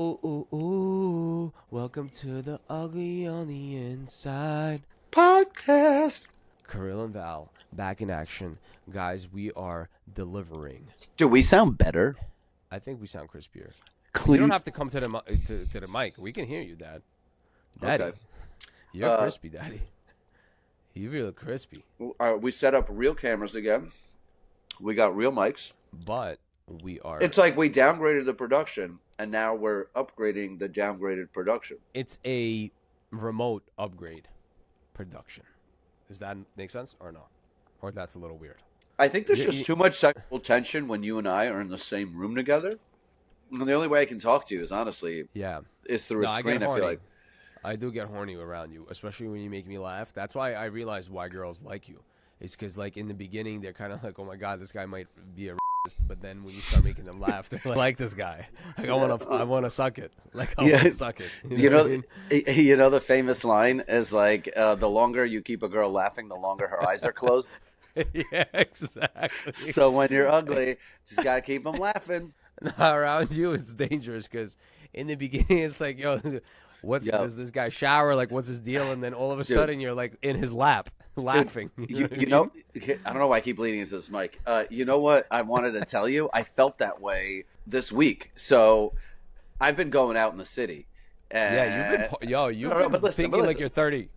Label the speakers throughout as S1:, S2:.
S1: Ooh, ooh, ooh. Welcome to the ugly on the inside.
S2: Podcast.
S1: Kirill and Val, back in action. Guys, we are delivering.
S2: Do we sound better?
S1: I think we sound crispier. You don't
S2: Clean.
S1: have to come to the mic. We can hear you, Dad.
S2: Okay.
S1: Daddy, you're
S2: Uh,
S1: crispy, Daddy. You feel crispy.
S2: we set up real cameras again. We got real mics.
S1: But we are.
S2: It's like we downgraded the production, and now we're upgrading the downgraded production.
S1: It's a remote upgrade production. Does that make sense or no? Or that's a little weird.
S2: I think there's
S1: Y-
S2: just
S1: y-
S2: too much sexual tension when you and I are in the same room together. And the only way I can talk to you is honestly
S1: Yeah.
S2: is through
S1: No,
S2: a
S1: I
S2: screen.
S1: get
S2: I
S1: horny.
S2: feel like.
S1: I do get horny around you, especially when you make me laugh. That's why I realize why girls like you. It's because, like, in the beginning, they're kind of like, oh my God, this guy might be a racist. But then when you start making them laugh, they're like this guy. Like, I want to suck it. Like, I want to suck it.
S2: You
S1: what I
S2: know,
S1: mean?
S2: you know the famous line is like, the longer you keep a girl laughing, the longer her eyes are closed.
S1: Yeah, exactly.
S2: So when you're ugly, just gotta keep them laughing.
S1: Around you, it's dangerous because in the beginning, it's like, yo,
S2: Yo,
S1: does this guy shower? Like, what's his deal? And then all of a
S2: dude,
S1: sudden, you're like in his lap, laughing.
S2: you,
S1: What I
S2: you
S1: mean?
S2: know, I don't know why I keep leaning into this mic. You know what I wanted to tell you? I felt that way this week. So I've been going out in the city.
S1: Yeah,
S2: And,
S1: you've
S2: no, no,
S1: been thinking like
S2: listen.
S1: you're 30.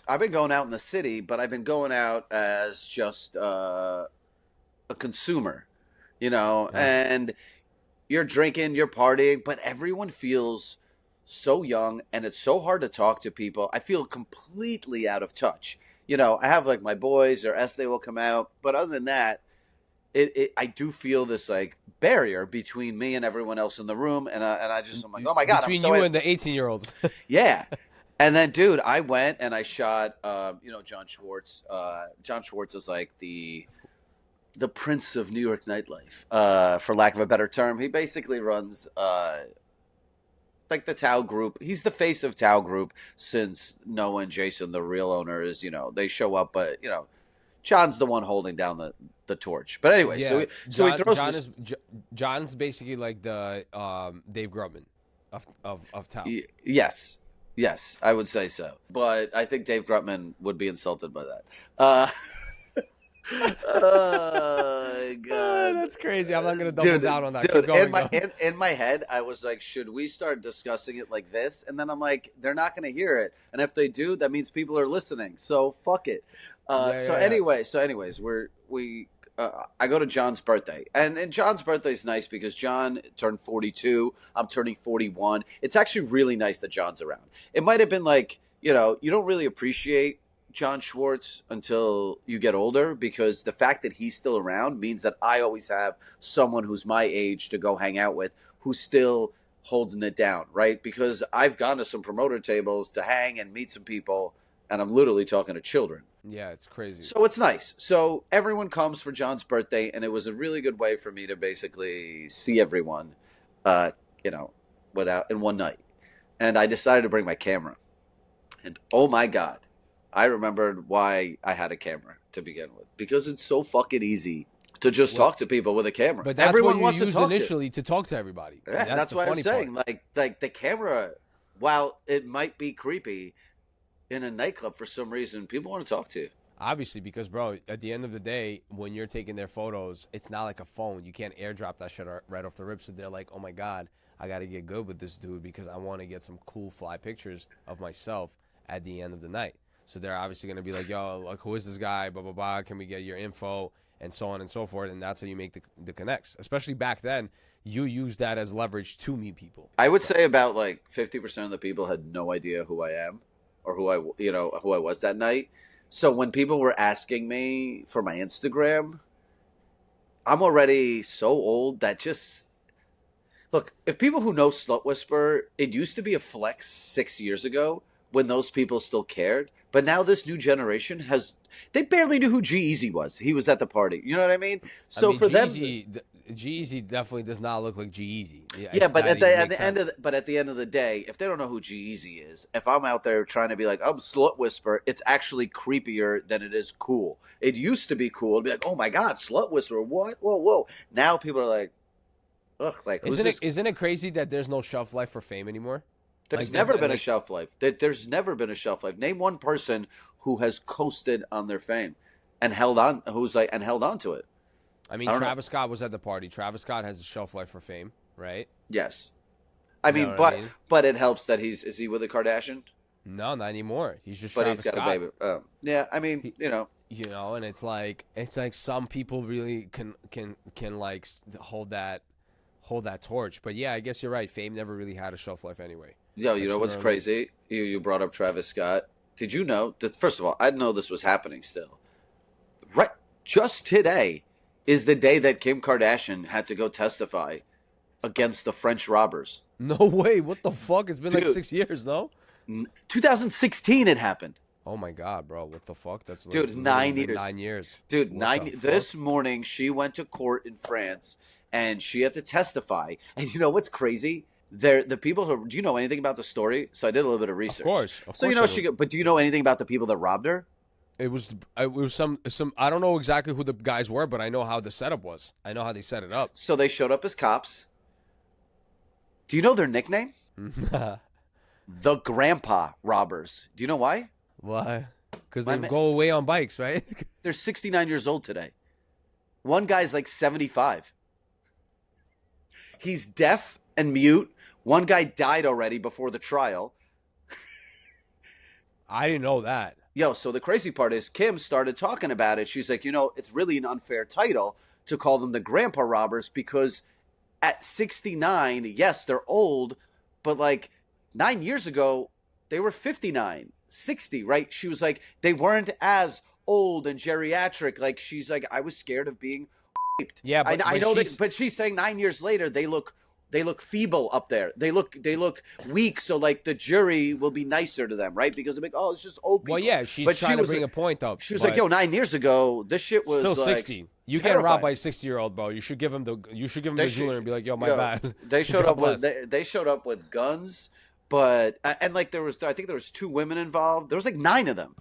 S2: I've been going out in the city, but I've been going out as just a consumer,
S1: Yeah.
S2: and you're drinking, you're partying, but everyone feels so young and it's so hard to talk to people. I feel completely out of touch. I have like my boys or S they will come out, but other than that, I do feel this like barrier between me and everyone else in the room, I'm like, oh my god, I'm
S1: Between
S2: so
S1: you and the 18-year-olds.
S2: yeah. And then, dude, I went and I shot, John Schwartz. John Schwartz is like the prince of New York nightlife, for lack of a better term. He basically runs like the Tao Group. He's the face of Tao Group since Noah and Jason, the real owners, they show up, but John's the one holding down the torch. But anyway,
S1: Yeah,
S2: so he
S1: John.
S2: throws
S1: John
S2: this.
S1: is John's basically like the Dave Grubman of Tao.
S2: Yes, yes, I would say so. But I think Dave Grutman would be insulted by that. Uh, oh God,
S1: That's crazy. I'm not gonna double
S2: dude,
S1: down on that. Keep
S2: dude. In
S1: going
S2: my
S1: though.
S2: in my head, I was like, should we start discussing it like this? And then I'm like, they're not going to hear it, and if they do, that means people are listening. So fuck it.
S1: Yeah,
S2: So
S1: yeah, yeah.
S2: anyway, we. I go to John's birthday, and John's birthday is nice because John turned 42. I'm turning 41. It's actually really nice that John's around. It might have been like, you don't really appreciate John Schwartz until you get older because the fact that he's still around means that I always have someone who's my age to go hang out with who's still holding it down, right? Because I've gone to some promoter tables to hang and meet some people, and I'm literally talking to children.
S1: Yeah, it's crazy.
S2: So it's nice. So everyone comes for John's birthday, and it was a really good way for me to basically see everyone, uh, you know, without in one night. And I decided to bring my camera. And oh my God, I remembered why I had a camera to begin with. Because it's so fucking easy to just
S1: Well,
S2: talk to people with a camera.
S1: but that's what
S2: Everyone
S1: you
S2: wants to
S1: used
S2: talk to.
S1: initially to talk to everybody.
S2: Yeah,
S1: That's
S2: that's
S1: the
S2: what I'm
S1: funny part.
S2: saying. Like the camera, while it might be creepy in a nightclub for some reason, people want to talk to you.
S1: Obviously, because bro, at the end of the day, when you're taking their photos, it's not like a phone. You can't airdrop that shit right off the rip. So they're like, "Oh my God, I got to get good with this dude because I want to get some cool fly pictures of myself at the end of the night." So they're obviously gonna be like, "Yo, like, who is this guy? Blah blah blah. Can we get your info?" And so on and so forth. And that's how you make the connects. Especially back then, you use that as leverage to meet people.
S2: I would
S1: So
S2: say about like 50% of the people had no idea who I am or who I was that night. So when people were asking me for my Instagram, I'm already so old that just look, if people who know Slut Whisper, it used to be a flex 6 years ago when those people still cared. But now this new generation they barely knew who G Easy was. He was at the party. You know what I mean?
S1: I
S2: So
S1: mean,
S2: for them,
S1: G-Eazy definitely does not look like G-Eazy.
S2: yeah,
S1: If
S2: but
S1: that
S2: at
S1: even
S2: the at
S1: makes
S2: the end
S1: sense.
S2: of at the end of the day, if they don't know who G-Eazy is, if I'm out there trying to be like I'm Slut Whisper, it's actually creepier than it is cool. It used to be cool to be like, oh my God, Slut Whisper, what? Whoa, whoa. Now people are like, ugh, like who's this?
S1: Isn't it crazy that there's no shelf life for fame anymore?
S2: There's
S1: Like
S2: never been a
S1: like
S2: shelf life. There's never been a shelf life. Name one person who has coasted on their fame and held on, and held on to it.
S1: I mean,
S2: I don't know.
S1: Travis Scott was at the party. Travis Scott has a shelf life for fame, right?
S2: Yes, I
S1: You know
S2: mean,
S1: what I mean?
S2: but it helps that is he with a Kardashian?
S1: No, not anymore. He's just
S2: But
S1: Travis
S2: he's got
S1: Scott.
S2: a baby. Yeah, I mean,
S1: He-
S2: you know,
S1: You know, and it's like some people really can like hold that torch. But yeah, I guess you're right. Fame never really had a shelf life anyway.
S2: yo, you
S1: Like
S2: know what's
S1: sooner or later.
S2: crazy? You brought up Travis Scott. Did you know that? First of all, I didn't know this was happening still. Right, just today is the day that Kim Kardashian had to go testify against the French robbers.
S1: No way. What the fuck? It's been like
S2: Dude.
S1: 6 years, no?
S2: 2016 it happened.
S1: Oh my god, bro. What the fuck? That's
S2: Dude,
S1: literally
S2: 9
S1: been
S2: years.
S1: 9 years.
S2: Dude,
S1: What the fuck?
S2: this morning she went to court in France and she had to testify. And you know what's crazy? The people who, do you know anything about the story? So I did a little bit of research.
S1: Of
S2: So you
S1: course
S2: know
S1: I do.
S2: but do you know anything about the people that robbed her?
S1: It was some I don't know exactly who the guys were, but I know how the setup was. I know how they set it up.
S2: So they showed up as cops. Do you know their nickname? The Grandpa Robbers. Do you know why?
S1: Why? Because
S2: My
S1: they
S2: man-
S1: go away on bikes, right?
S2: They're 69 years old today. One guy's like 75. He's deaf and mute. One guy died already before the trial.
S1: I didn't know that.
S2: Yo, so the crazy part is Kim started talking about it. She's like, you know, it's really an unfair title to call them the Grandpa Robbers because at 69, yes, they're old, but like 9 years ago, they were 59, 60, right? She was like, they weren't as old and geriatric. Like, she's like, I was scared of being raped.
S1: Yeah, but
S2: I know
S1: she's-
S2: that, but she's saying 9 years later, they look feeble up there. They look weak. So like the jury will be nicer to them, right? Because they're like, oh, it's just old people.
S1: Well, yeah, she's
S2: But she
S1: trying to
S2: was
S1: bring
S2: like-
S1: a point up.
S2: She was
S1: but
S2: like, yo, 9 years ago, this shit was
S1: still
S2: like
S1: 60. You get robbed
S2: terrifying.
S1: by a 60-year-old, bro. You should give him the
S2: They
S1: jeweler
S2: should-
S1: and be like, yo, my
S2: Yo,
S1: bad.
S2: They showed
S1: God
S2: up with
S1: bless.
S2: they showed up with guns, but and like I think there was 2 women involved. There was like 9 of them,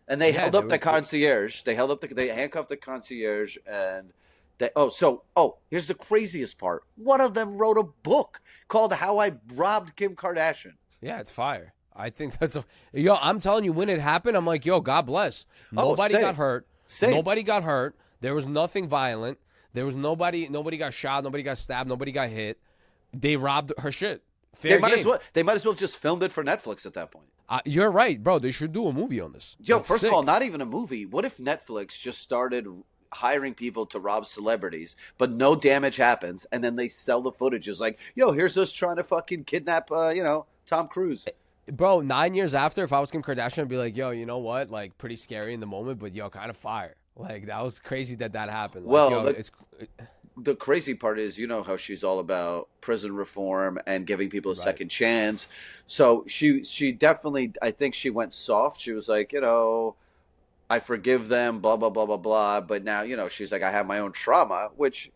S2: and they
S1: Yeah,
S2: held
S1: there
S2: up the
S1: was-
S2: concierge. They handcuffed the concierge, and here's the craziest part. One of them wrote a book called "How I Robbed Kim Kardashian."
S1: Yeah, it's fire. I think yo, I'm telling you, when it happened, I'm like, yo, God bless. Nobody
S2: same.
S1: got hurt.
S2: Same.
S1: Nobody got hurt. There was nothing violent. There was nobody got shot, nobody got stabbed, nobody got hit. They robbed her shit. Fair game.
S2: They might as well just filmed it for Netflix at that point.
S1: You're right, bro. They should do a movie on this.
S2: Yo,
S1: That's
S2: first
S1: sick.
S2: of all, not even a movie. What if Netflix just started hiring people to rob celebrities, but no damage happens, and then they sell the footage as like, yo, here's us trying to fucking kidnap, Tom Cruise.
S1: Bro, 9 years after, if I was Kim Kardashian, I'd be like, yo, you know what? Like, pretty scary in the moment, but yo, kind of fire. Like, that was crazy that happened. Like,
S2: Well,
S1: yo,
S2: look-
S1: it's
S2: The crazy part is, you know how she's all about prison reform and giving people a
S1: Right.
S2: second chance. So she definitely, I think she went soft. She was like, I forgive them, blah, blah, blah, blah, blah. But now, she's like, I have my own trauma, which,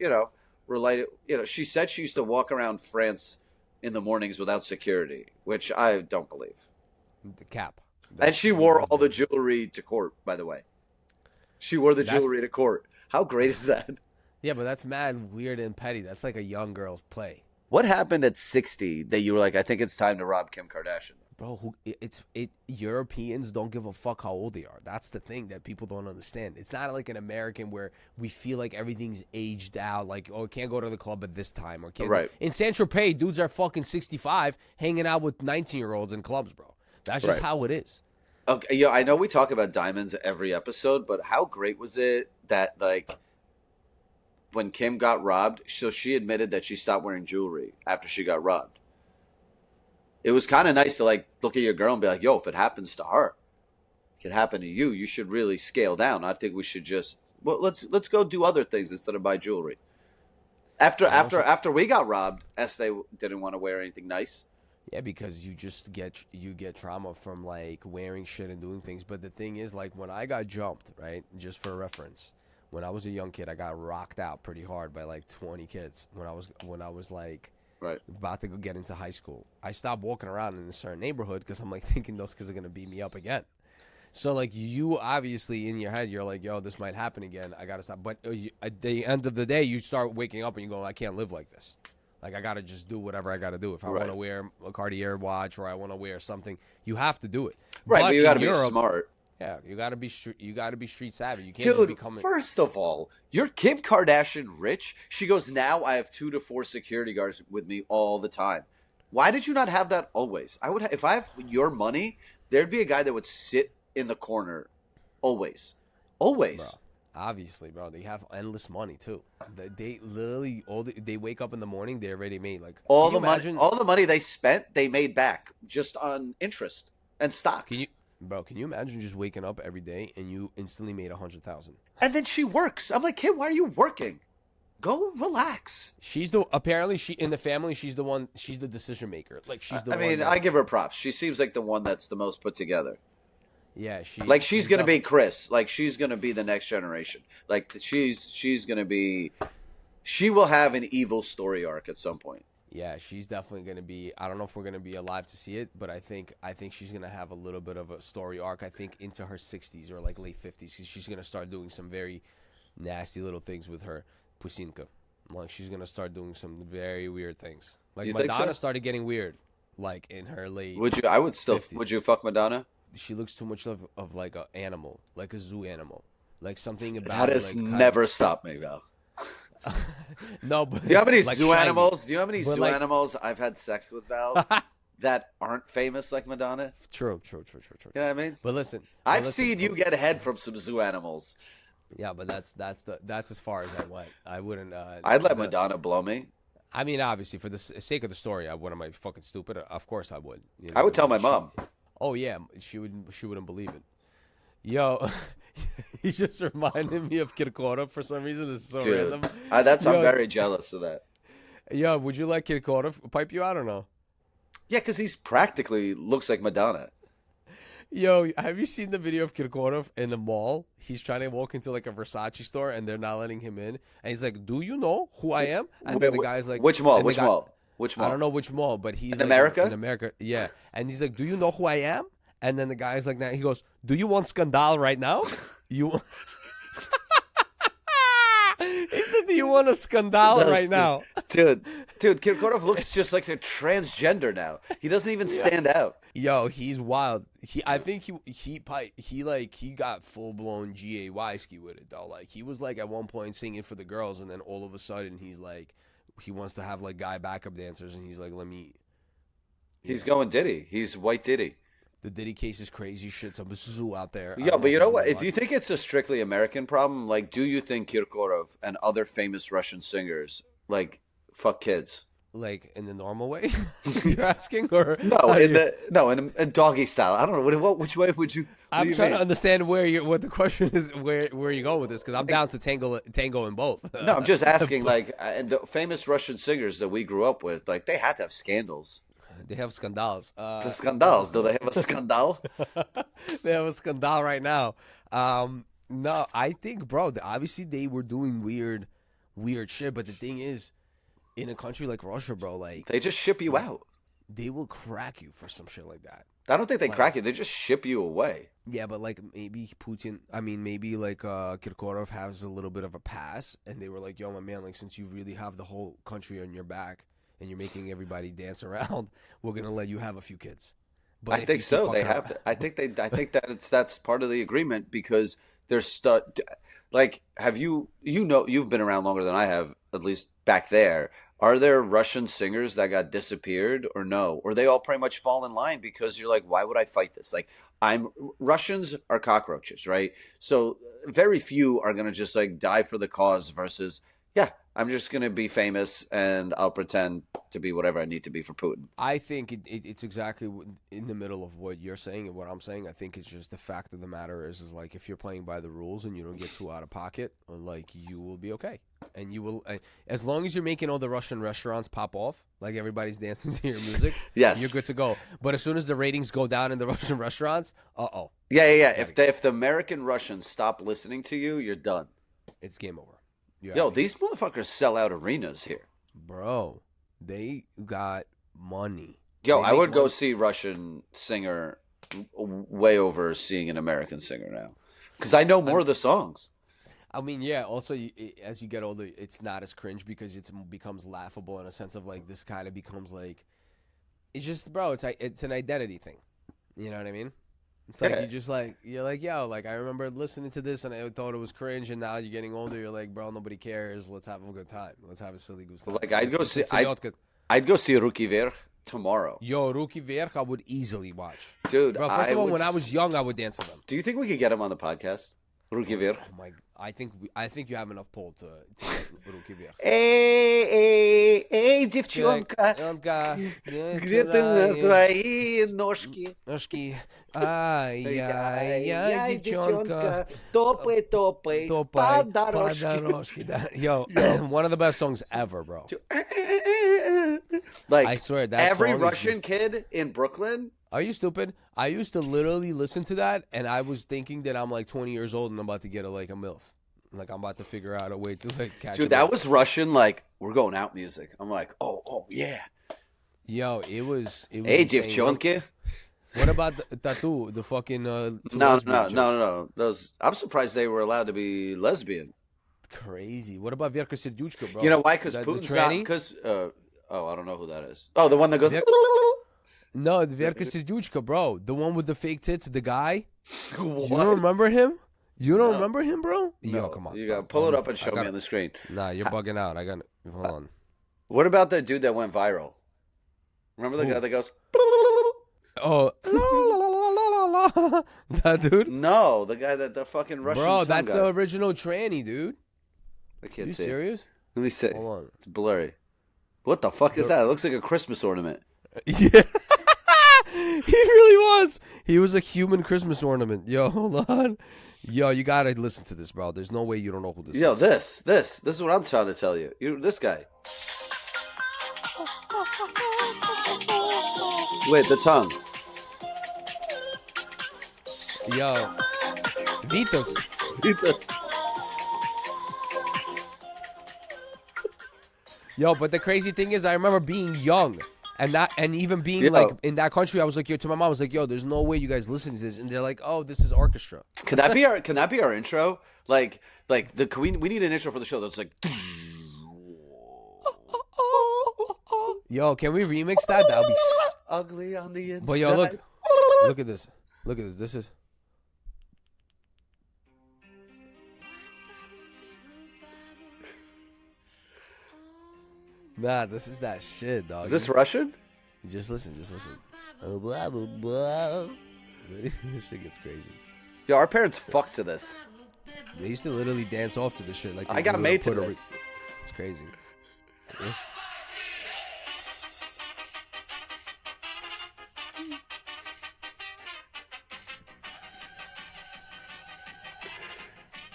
S2: related, she said she used to walk around France in the mornings without security, which I don't believe.
S1: the cap.
S2: And she wore all the jewelry to court, by the way. She wore the
S1: That's-
S2: jewelry to court. How great is that?
S1: Yeah, but that's mad weird and petty. That's like a young girl's play.
S2: What happened at 60 that you were like, I think it's time to rob Kim Kardashian?
S1: Bro, Europeans don't give a fuck how old they are. That's the thing that people don't understand. It's not like an American where we feel like everything's aged out. Like, oh, can't go to the club at this time. Or can't.
S2: Right.
S1: In San Tropez, dudes are fucking 65 hanging out with 19-year-olds in clubs, bro. That's just
S2: Right.
S1: how it is.
S2: Okay, yeah, I know we talk about diamonds every episode, but how great was it that, like, when Kim got robbed, so she admitted that she stopped wearing jewelry after she got robbed. It was kind of nice to, like, look at your girl and be like, yo, if it happens to her, it could happen to you. You should really scale down. I think we should just, well, let's go do other things instead of buy jewelry. After we got robbed, Estee didn't want to wear anything nice.
S1: Yeah, because you get trauma from like wearing shit and doing things. But the thing is, like when I got jumped, right? Just for reference, when I was a young kid, I got rocked out pretty hard by like 20 kids. When I was like
S2: Right.
S1: about to go get into high school, I stopped walking around in a certain neighborhood because I'm like thinking those kids are gonna beat me up again. So like you obviously in your head you're like, yo, this might happen again. I gotta stop. But at the end of the day, you start waking up and you go, I can't live like this. Like I gotta just do whatever I gotta do. If I want
S2: Right.
S1: to wear a Cartier watch or I want to wear something, you have to do it.
S2: Right, but you
S1: in
S2: got to be
S1: Europe,
S2: smart.
S1: yeah, you gotta be street savvy. You can't just
S2: Dude,
S1: become.
S2: first of all, you're Kim Kardashian rich. She goes, now I have 2 to 4 security guards with me all the time. Why did you not have that always? I would if I have your money, there'd be a guy that would sit in the corner always. Always.
S1: Bro. Obviously, bro, they have endless money too. They literally they wake up in the morning, they're already made. Like
S2: All
S1: can you
S2: the money,
S1: imagine?
S2: all the money they spent, they made back just on interest and stocks.
S1: Can you imagine just waking up every day and you instantly made 100,000?
S2: And then she works. I'm like, Kim, why are you working? Go relax.
S1: She's apparently she in the family. She's the one. She's the decision maker. Like she's the.
S2: I mean, I give her props. She seems like the one that's the most put together.
S1: Yeah,
S2: She's gonna be Chris. Like she's gonna be the next generation. Like she's gonna be. She will have an evil story arc at some point.
S1: Yeah, she's definitely gonna be. I don't know if we're gonna be alive to see it, but I think she's gonna have a little bit of a story arc. I think into her 60s or like late 50s, she's gonna start doing some very nasty little things with her Pusinka. Like she's gonna start doing some very weird things. Like
S2: You think
S1: Madonna
S2: so?
S1: started getting weird, like in her late.
S2: Would you? I would still.
S1: 50s.
S2: Would you fuck Madonna?
S1: She looks too much of like an animal, like a zoo animal, like something about.
S2: That
S1: her,
S2: has
S1: like,
S2: never stopped me, Val.
S1: No, but
S2: Do you know how many
S1: like
S2: zoo
S1: shaggy.
S2: animals? Do you know how many
S1: But
S2: zoo
S1: like-
S2: animals I've had sex with, Val, that aren't famous like Madonna?
S1: True.
S2: You know what I mean?
S1: But listen,
S2: I've
S1: listen,
S2: seen you get head from some zoo animals.
S1: Yeah, but that's as far as I went. I wouldn't.
S2: I'd let Madonna blow me.
S1: I mean, obviously, for the sake of the story, I wouldn't. Am I fucking stupid? Of course, I would. You know
S2: I would
S1: what
S2: tell my
S1: mean?
S2: mom.
S1: Oh yeah, she wouldn't believe it. Yo, he just reminded me of Kirkorov for some reason. This is so
S2: Dude,
S1: random.
S2: I'm
S1: Yo,
S2: very jealous of that.
S1: Yo, would you like Kirkorov pipe you out or no?
S2: Yeah, because he's practically looks like Madonna.
S1: Yo, have you seen the video of Kirkorov in the mall? He's trying to walk into like a Versace store and they're not letting him in. And he's like, "Do you know who I am?" And then the guy's like,
S2: "Which mall?
S1: and the
S2: Which
S1: guy-
S2: mall? Which mall?"
S1: I don't know which mall, but he's
S2: In
S1: like,
S2: America?
S1: In America, yeah. And he's like, "Do you know who I am?" And then the guy's like, "Now," he goes, "Do you want scandal right now?" You. He said, "Do you want a scandal right now?"
S2: Dude, Kirkorov looks just like a transgender now. He doesn't even stand out.
S1: Yo, he's wild. I think he got full blown GAY ski with it though. Like he was like at one point singing for the girls, and then all of a sudden he's like, he wants to have like guy backup dancers, and he's like, "Let me."
S2: He's going Diddy. He's white Diddy.
S1: The Diddy case is crazy shit. Some zoo out there. I
S2: Yeah,
S1: don't
S2: but you know what?
S1: if
S2: Do you think it's a strictly American problem? Like, do you think Kirkorov and other famous Russian singers like fuck kids?
S1: like in the normal way you're asking, or
S2: No,
S1: how
S2: in
S1: you-
S2: in doggy style. I don't know. Which way would you? What do
S1: I'm
S2: you
S1: trying
S2: mean?
S1: to understand what the question is, where you going with this, because I'm down to tango in both.
S2: No, I'm just asking. Like, and the famous Russian singers that we grew up with, like, they had to have scandals.
S1: They have scandals.
S2: The scandals. Do they have a scandal?
S1: They have a scandal right now. No, I think, bro, obviously they were doing weird shit, but the thing is, in a country like Russia, bro, like
S2: They just ship you out.
S1: they will crack you for some shit like that.
S2: I don't think they crack you. They just ship you away.
S1: Yeah, but like maybe Putin, I mean, maybe like Kirkorov has a little bit of a pass, and they were like, "Yo, my man, like since you really have the whole country on your back and you're making everybody dance around, we're gonna let you have a few kids." But
S2: I
S1: if
S2: think
S1: you keep
S2: so. They
S1: fucking
S2: have
S1: around-
S2: to. I think that's part of the agreement because they're stuck. Like, you've been around longer than I have, at least back there. Are there Russian singers that got disappeared or no? Or they all pretty much fall in line because you're like, why would I fight this? Like, Russians are cockroaches, right? So very few are gonna just like die for the cause versus, yeah, I'm just gonna be famous and I'll pretend to be whatever I need to be for Putin.
S1: I think it's exactly in the middle of what you're saying and what I'm saying. I think it's just the fact of the matter is like if you're playing by the rules and you don't get too out of pocket, like you will be okay. And you will, as long as you're making all the Russian restaurants pop off, like everybody's dancing to your music,
S2: Yes.
S1: you're good to go. But as soon as the ratings go down in the Russian restaurants,
S2: Yeah. If the American Russians stop listening to you, you're done.
S1: it's game over. You're
S2: Yo,
S1: outta here.
S2: these motherfuckers sell out arenas here.
S1: Bro, they got money.
S2: Yo,
S1: They
S2: I
S1: make
S2: would go
S1: money.
S2: see Russian singer way over seeing an American singer now. Because I know more of the songs.
S1: I mean, yeah. Also, as you get older, it's not as cringe because it becomes laughable in a sense of like this kind of becomes like it's just, bro. It's like it's an identity thing. You know what I mean? It's like
S2: Yeah.
S1: you just like you're like, yo, like I remember listening to this and I thought it was cringe, and now you're getting older. You're like, bro, nobody cares. Let's have a good time. Let's have a silly goose time.
S2: Like I'd go
S1: It's
S2: see
S1: idiotka.
S2: I'd go see Rookie Ver tomorrow.
S1: Yo, Ruki Verk, I would easily watch.
S2: Dude,
S1: Bro, first of all,
S2: would
S1: when I
S2: s-
S1: was young, I would dance to them.
S2: Do you think we could get him on the podcast? Rookie Ver.
S1: Oh my! I think you have enough pull to get Ruki Verk.
S2: Ej, dziewczynka,
S1: Janka,
S2: gdzie ty twoi nóżki?
S1: Nożki, aj, dziewczonka,
S2: Topaj, topaj, pada
S1: Padaroski. Yo, one of the best songs ever, bro.
S2: Like,
S1: I swear, that
S2: every
S1: song is
S2: Russian
S1: just-
S2: kid in Brooklyn.
S1: Are you stupid? I used to literally listen to that, and I was thinking that I'm like 20 years old and I'm about to get a MILF. Like I'm about to figure out a way to like catch.
S2: Dude, that was Russian, like, we're going out music. I'm like, oh, yeah.
S1: Yo, it was.
S2: Hey,
S1: insane.
S2: dziewczonki.
S1: What about the tattoo? The fucking two
S2: No.
S1: lesbian chicks?
S2: Those, I'm surprised they were allowed to be lesbian.
S1: Crazy. What about Verka Serduchka, bro?
S2: You know why? Because
S1: The
S2: Putin's not.
S1: tranny?
S2: Because I don't know who that is. Oh, the one that goes.
S1: Ver- No, Verka Serduchka, bro. The one with the fake tits, the guy.
S2: What?
S1: You don't remember him? You don't
S2: No.
S1: remember him, bro? Yo,
S2: No,
S1: come on.
S2: you
S1: stop.
S2: gotta pull it up and
S1: I
S2: show me
S1: gotta-
S2: on the screen.
S1: Nah, you're bugging out. I got. Hold on.
S2: What about the dude that went viral? Remember the
S1: Who?
S2: guy that goes?
S1: Oh, that dude.
S2: No, the guy that the fucking Russian.
S1: Bro,
S2: tongue
S1: that's
S2: guy.
S1: the original tranny, dude.
S2: I
S1: Are
S2: can't
S1: you
S2: see.
S1: serious?
S2: Let me see.
S1: Hold on.
S2: It's blurry. What the fuck is that? It looks like a Christmas ornament.
S1: Yeah. He really was. He was a human Christmas ornament. Yo, hold on. Yo, you gotta listen to this, bro. There's no way you don't know who this
S2: Yo,
S1: is.
S2: this is what I'm trying to tell you. This guy. Wait, the tongue.
S1: Yo. Vitas. Yo, but the crazy thing is I remember being young and even being
S2: Yo.
S1: like in that country, I was like, yo, to my mom, I was like, yo, there's no way you guys listen to this. And they're like, oh, this is orchestra.
S2: Can that be our intro? Like we need an intro for the show that's like.
S1: Yo, can we remix that? That'll be
S2: Ugly on the inside.
S1: But yo, look at this. Look at this. This is Nah, this is that shit, dog.
S2: Is this Russian?
S1: Just listen, just listen. Oh, blah, blah, blah. This shit gets crazy.
S2: Yo, our parents fucked to this.
S1: They used to literally dance off to this shit. Like
S2: I got
S1: they
S2: made to
S1: put a-
S2: this.
S1: It's crazy. Yeah.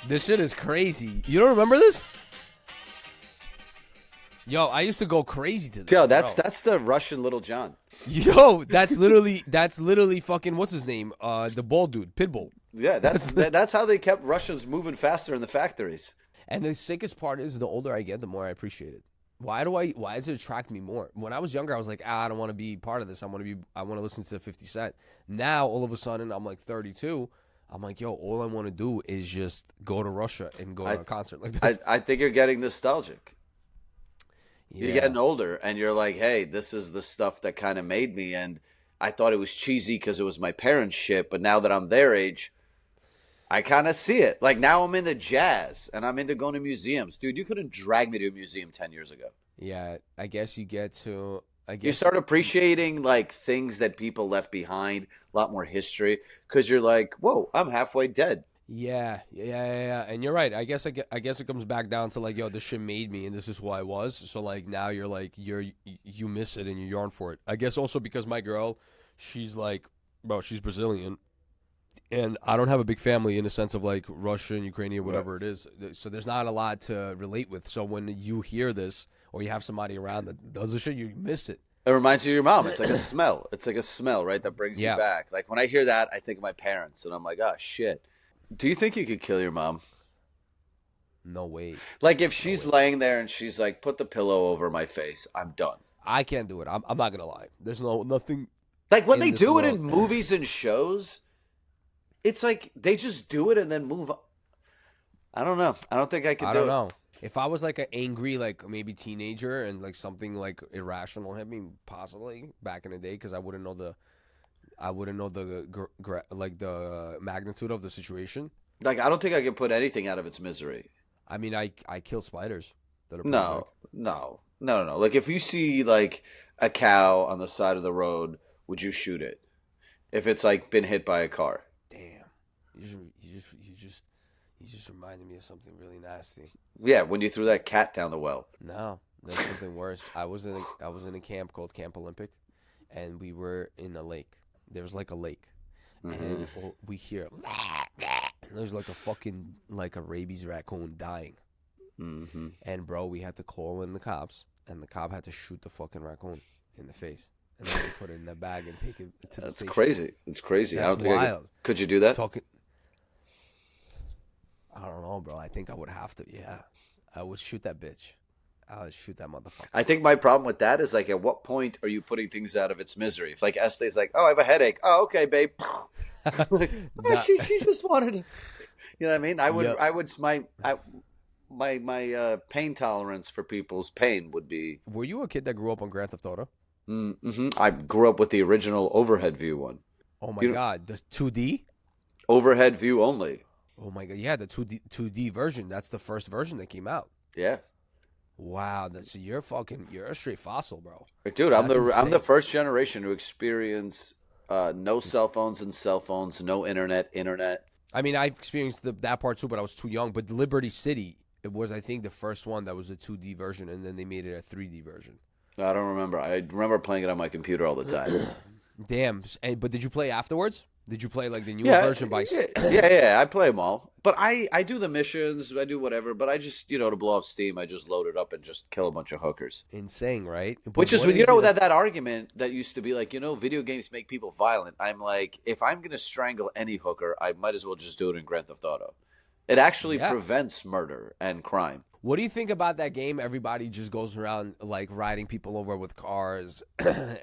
S1: This shit is crazy. You don't remember this? Yo, I used to go crazy to this.
S2: Yo,
S1: bro.
S2: that's the Russian Little John.
S1: Yo, that's literally fucking what's his name? The bald dude, Pitbull.
S2: Yeah, that's how they kept Russians moving faster in the factories.
S1: And the sickest part is, the older I get, the more I appreciate it. Why does it attract me more? When I was younger, I was like, I don't want to be part of this. I want to listen to 50 Cent. Now, all of a sudden, I'm like 32. I'm like, yo, all I want to do is just go to Russia and go to a concert like this.
S2: I think you're getting nostalgic.
S1: Yeah.
S2: You're getting older, and you're like, hey, this is the stuff that kind of made me. And I thought it was cheesy because it was my parents' shit. But now that I'm their age, I kind of see it. Like now I'm into jazz, and I'm into going to museums. Dude, you couldn't drag me to a museum 10 years ago.
S1: Yeah, I guess you get to. I guess
S2: You start appreciating like things that people left behind, a lot more history, because you're like, whoa, I'm halfway dead.
S1: Yeah. And you're right. I guess it comes back down to like, yo, this shit made me, and this is who I was. So like now you're like you miss it and you yearn for it. I guess also because my girl, she's like, bro, she's Brazilian, and I don't have a big family in the sense of like Russian, Ukrainian, whatever it is. So there's not a lot to relate with. So when you hear this or you have somebody around that does this shit, you miss it.
S2: It reminds you of your mom. It's like a smell. It's like a smell, right? That brings
S1: Yeah.
S2: you back. Like when I hear that, I think of my parents, and I'm like, oh shit. Do you think you could kill your mom?
S1: No way.
S2: Like if she's laying there and she's like, put the pillow over my face, I'm done.
S1: I can't do it. I'm not gonna lie. There's nothing.
S2: Like when
S1: In
S2: they
S1: this
S2: do it
S1: world.
S2: in movies and shows, it's like they just do it and then move on. I don't know. I don't think I could
S1: I
S2: do
S1: don't
S2: it.
S1: know. If I was like an angry, like maybe teenager, and like something like irrational hit me, possibly back in the day, because I wouldn't know like the magnitude of the situation.
S2: Like, I don't think I could put anything out of its misery.
S1: I mean, I kill spiders that are pretty big.
S2: No. Like, if you see like a cow on the side of the road, would you shoot it? If it's like been hit by a car?
S1: Damn, you just reminded me of something really nasty.
S2: Yeah, when you threw that cat down the well.
S1: No, that's something worse. I was in a camp called Camp Olympic, and we were in a lake. There was like a lake, and we hear there's like a fucking like a rabies raccoon dying. And bro, we had to call in the cops, and the cop had to shoot the fucking raccoon in the face, and then they put it in the bag and take it to the station.
S2: That's crazy. It's crazy.
S1: That's
S2: I don't think
S1: wild.
S2: Could you do that?
S1: I don't know, bro. I think I would have to. Yeah, I would shoot that bitch. I would shoot that motherfucker.
S2: I think my problem with that is like, at what point are you putting things out of its misery? If like Este's like, oh, I have a headache. Oh, okay, babe. Like, she just wanted to. You know what I mean? My pain tolerance for people's pain would be.
S1: Were you a kid that grew up on Grand Theft Auto?
S2: I grew up with the original overhead view one.
S1: Oh my god, the 2D?
S2: Overhead view only.
S1: Oh my god, yeah, the 2D version. That's the first version that came out.
S2: Yeah.
S1: Wow, so you're a straight fossil, bro.
S2: Dude, I'm the first generation to experience no cell phones and cell phones, no internet.
S1: I mean, I experienced that part too, but I was too young. But Liberty City, it was, I think, the first one that was a 2D version, and then they made it a 3D version.
S2: I don't remember. I remember playing it on my computer all the time.
S1: Damn. But did you play afterwards? Did you play like the newer version by?
S2: Yeah. I play them all, but I do the missions. I do whatever. But I just to blow off steam, I just load it up and just kill a bunch of hookers.
S1: Insane, right? But
S2: which is that argument that used to be like video games make people violent. I'm like, if I'm gonna strangle any hooker, I might as well just do it in Grand Theft Auto. It actually prevents murder and crime.
S1: What do you think about that game? Everybody just goes around like riding people over with cars,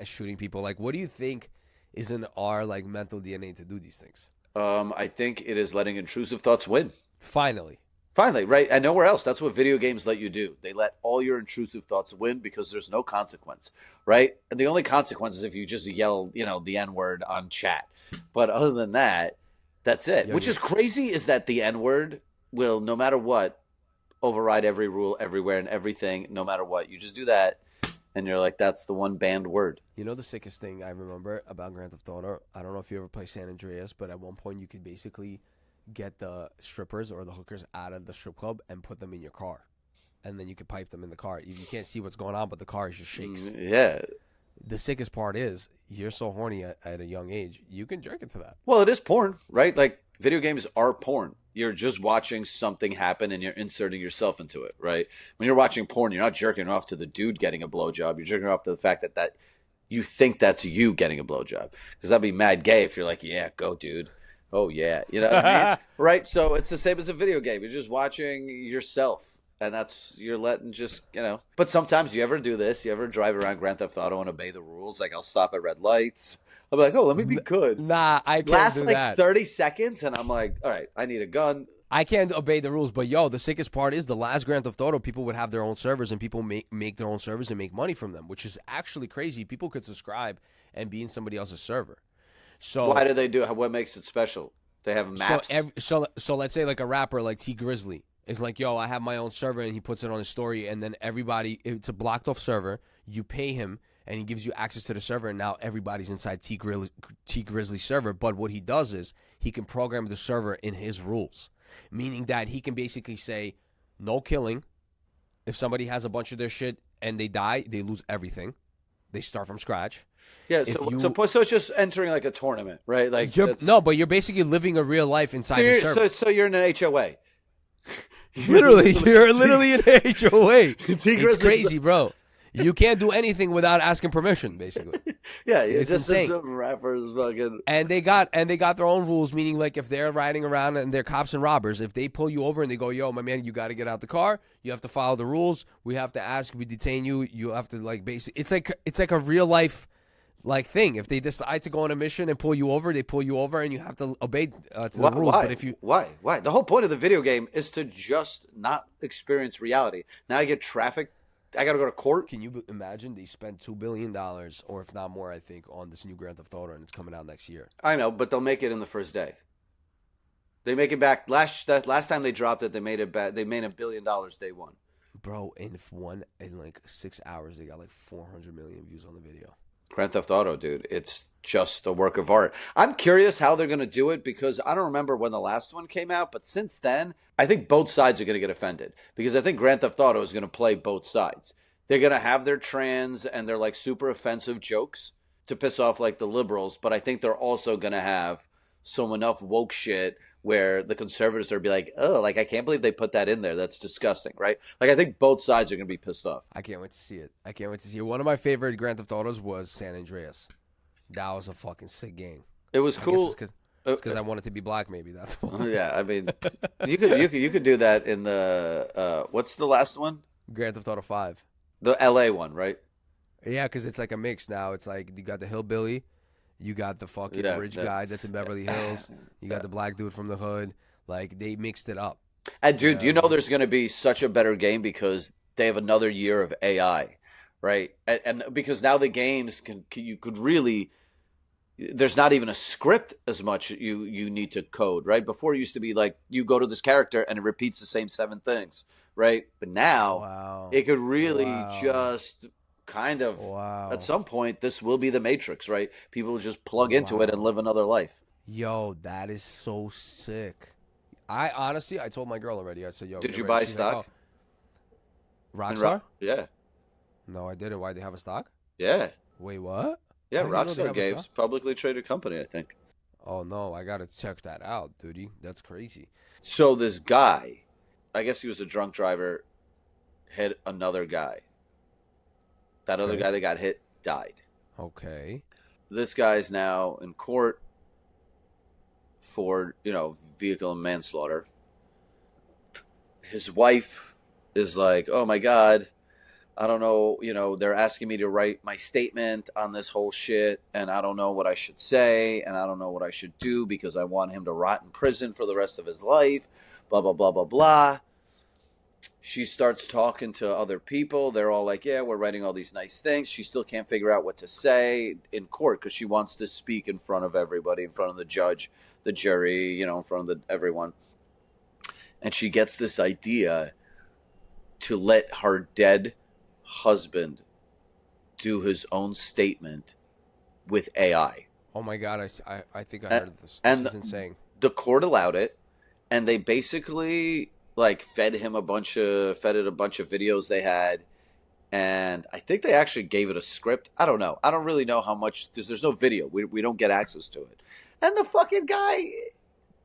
S1: shooting people. Like, what do you think is in our like mental DNA to do these things?
S2: I think it is letting intrusive thoughts win.
S1: Finally,
S2: right? And nowhere else. That's what video games let you do. They let all your intrusive thoughts win because there's no consequence, right? And the only consequence is if you just yell, the N-word on chat. But other than that, that's it. Which is crazy is that the N-word will, no matter what, override every rule everywhere and everything, no matter what. You just do that, and you're like, that's the one banned word.
S1: You know the sickest thing I remember about Grand Theft Auto? I don't know if you ever play San Andreas, but at one point you could basically get the strippers or the hookers out of the strip club and put them in your car. And then you could pipe them in the car. You can't see what's going on, but the car just shakes.
S2: Yeah.
S1: The sickest part is you're so horny at a young age, you can jerk into that.
S2: Well, it is porn, right? Like, video games are porn. You're just watching something happen and you're inserting yourself into it, right? When you're watching porn, you're not jerking off to the dude getting a blowjob. You're jerking off to the fact that you think that's you getting a blowjob. Because that'd be mad gay if you're like, yeah, go, dude. Oh, yeah. You know what I mean? Right? So it's the same as a video game. You're just watching yourself. And you're letting just, But sometimes you ever do this? You ever drive around Grand Theft Auto and obey the rules? Like, I'll stop at red lights. I'm like, oh, let me be good.
S1: Nah, I can't
S2: Last
S1: do
S2: like
S1: that.
S2: 30 seconds, and I'm like, all right, I need a gun.
S1: I can't obey the rules, but the sickest part is the last Grand Theft Auto, people would have their own servers, and people make their own servers and make money from them, which is actually crazy. People could subscribe and be in somebody else's server. So
S2: why do they do it? What makes it special? They have maps.
S1: So let's say like a rapper like T Grizzly is like, I have my own server, and he puts it on his story, and then it's a blocked off server. You pay him, and he gives you access to the server, and now everybody's inside T Grizzly's server. But what he does is he can program the server in his rules, meaning that he can basically say no killing. If somebody has a bunch of their shit and they die, they lose everything. They start from scratch.
S2: Yeah, so it's just entering like a tournament, right? Like
S1: but you're basically living a real life inside the server.
S2: So you're in an HOA.
S1: Literally, you're literally in an HOA. It's crazy, bro. You can't do anything without asking permission, basically.
S2: Yeah,
S1: it's insane.
S2: Some rappers fucking.
S1: And they got their own rules, meaning like if they're riding around and they're cops and robbers, if they pull you over and they go, "Yo, my man, you got to get out the car. You have to follow the rules. We have to ask. We detain you. You have to like basically. It's like a real life Like thing. If they decide to go on a mission and pull you over, they pull you over, and you have to obey to the
S2: Why?
S1: rules. But if you
S2: Why? The whole point of the video game is to just not experience reality. Now I get traffic. I got to go to court.
S1: can you imagine they spent $2 billion, or if not more, I think, on this new Grand Theft Auto, and it's coming out next year.
S2: I know, but they'll make it in the first day. They make it back. Last time they dropped it, they made it back. They made $1 billion day one.
S1: Bro, in like 6 hours, they got like 400 million views on the video.
S2: Grand Theft Auto, dude. It's just a work of art. I'm curious how they're going to do it because I don't remember when the last one came out, but since then, I think both sides are going to get offended because I think Grand Theft Auto is going to play both sides. They're going to have their trans and their like super offensive jokes to piss off like the liberals, but I think they're also going to have some enough woke shit where the conservatives are be like, oh, like I can't believe they put that in there. That's disgusting, right? Like I think both sides are going to be pissed off.
S1: I can't wait to see it. I can't wait to see it. One of my favorite Grand Theft Autos was San Andreas. That was a fucking sick game.
S2: It was cool.
S1: It's because I wanted to be black. Maybe that's why.
S2: Yeah, I mean, you could do that in the what's the last one?
S1: Grand Theft Auto 5.
S2: The L.A. one, right?
S1: Yeah, because it's like a mix now. It's like you got the hillbilly, you got the fucking rich guy that's in Beverly Hills, you got the black dude from the hood. Like they mixed it up.
S2: And dude, you know there's going to be such a better game because they have another year of AI, right? And because now the games you could really. There's not even a script as much you need to code, right? Before it used to be like you go to this character and it repeats the same 7 things, right? But now it could really just kind of at some point this will be the Matrix, right? People will just plug into it and live another life.
S1: Yo, that is so sick. I told my girl already. I said, yo,
S2: did you buy stock?
S1: Like, Rockstar?
S2: Yeah.
S1: No, I didn't. Why, they have a stock?
S2: Yeah.
S1: Wait, what?
S2: Yeah, Rockstar Games, publicly traded company, I think.
S1: Oh, no, I got to check that out, dude. That's crazy.
S2: So this guy, I guess he was a drunk driver, hit another guy. That other guy that got hit died.
S1: Okay.
S2: This guy's now in court for, vehicle and manslaughter. His wife is like, oh, my God. I don't know, they're asking me to write my statement on this whole shit, and I don't know what I should say, and I don't know what I should do because I want him to rot in prison for the rest of his life, blah, blah, blah, blah, blah. She starts talking to other people. They're all like, yeah, we're writing all these nice things. She still can't figure out what to say in court because she wants to speak in front of everybody, in front of the judge, the jury, in front of everyone. And she gets this idea to let her dead husband do his own statement with AI.
S1: Oh my God, I think I heard of this.
S2: This
S1: is insane.
S2: The court allowed it, and they basically fed it a bunch of videos they had, and I think they actually gave it a script. I don't know. I don't really know how much because there's no video. We don't get access to it. And the fucking guy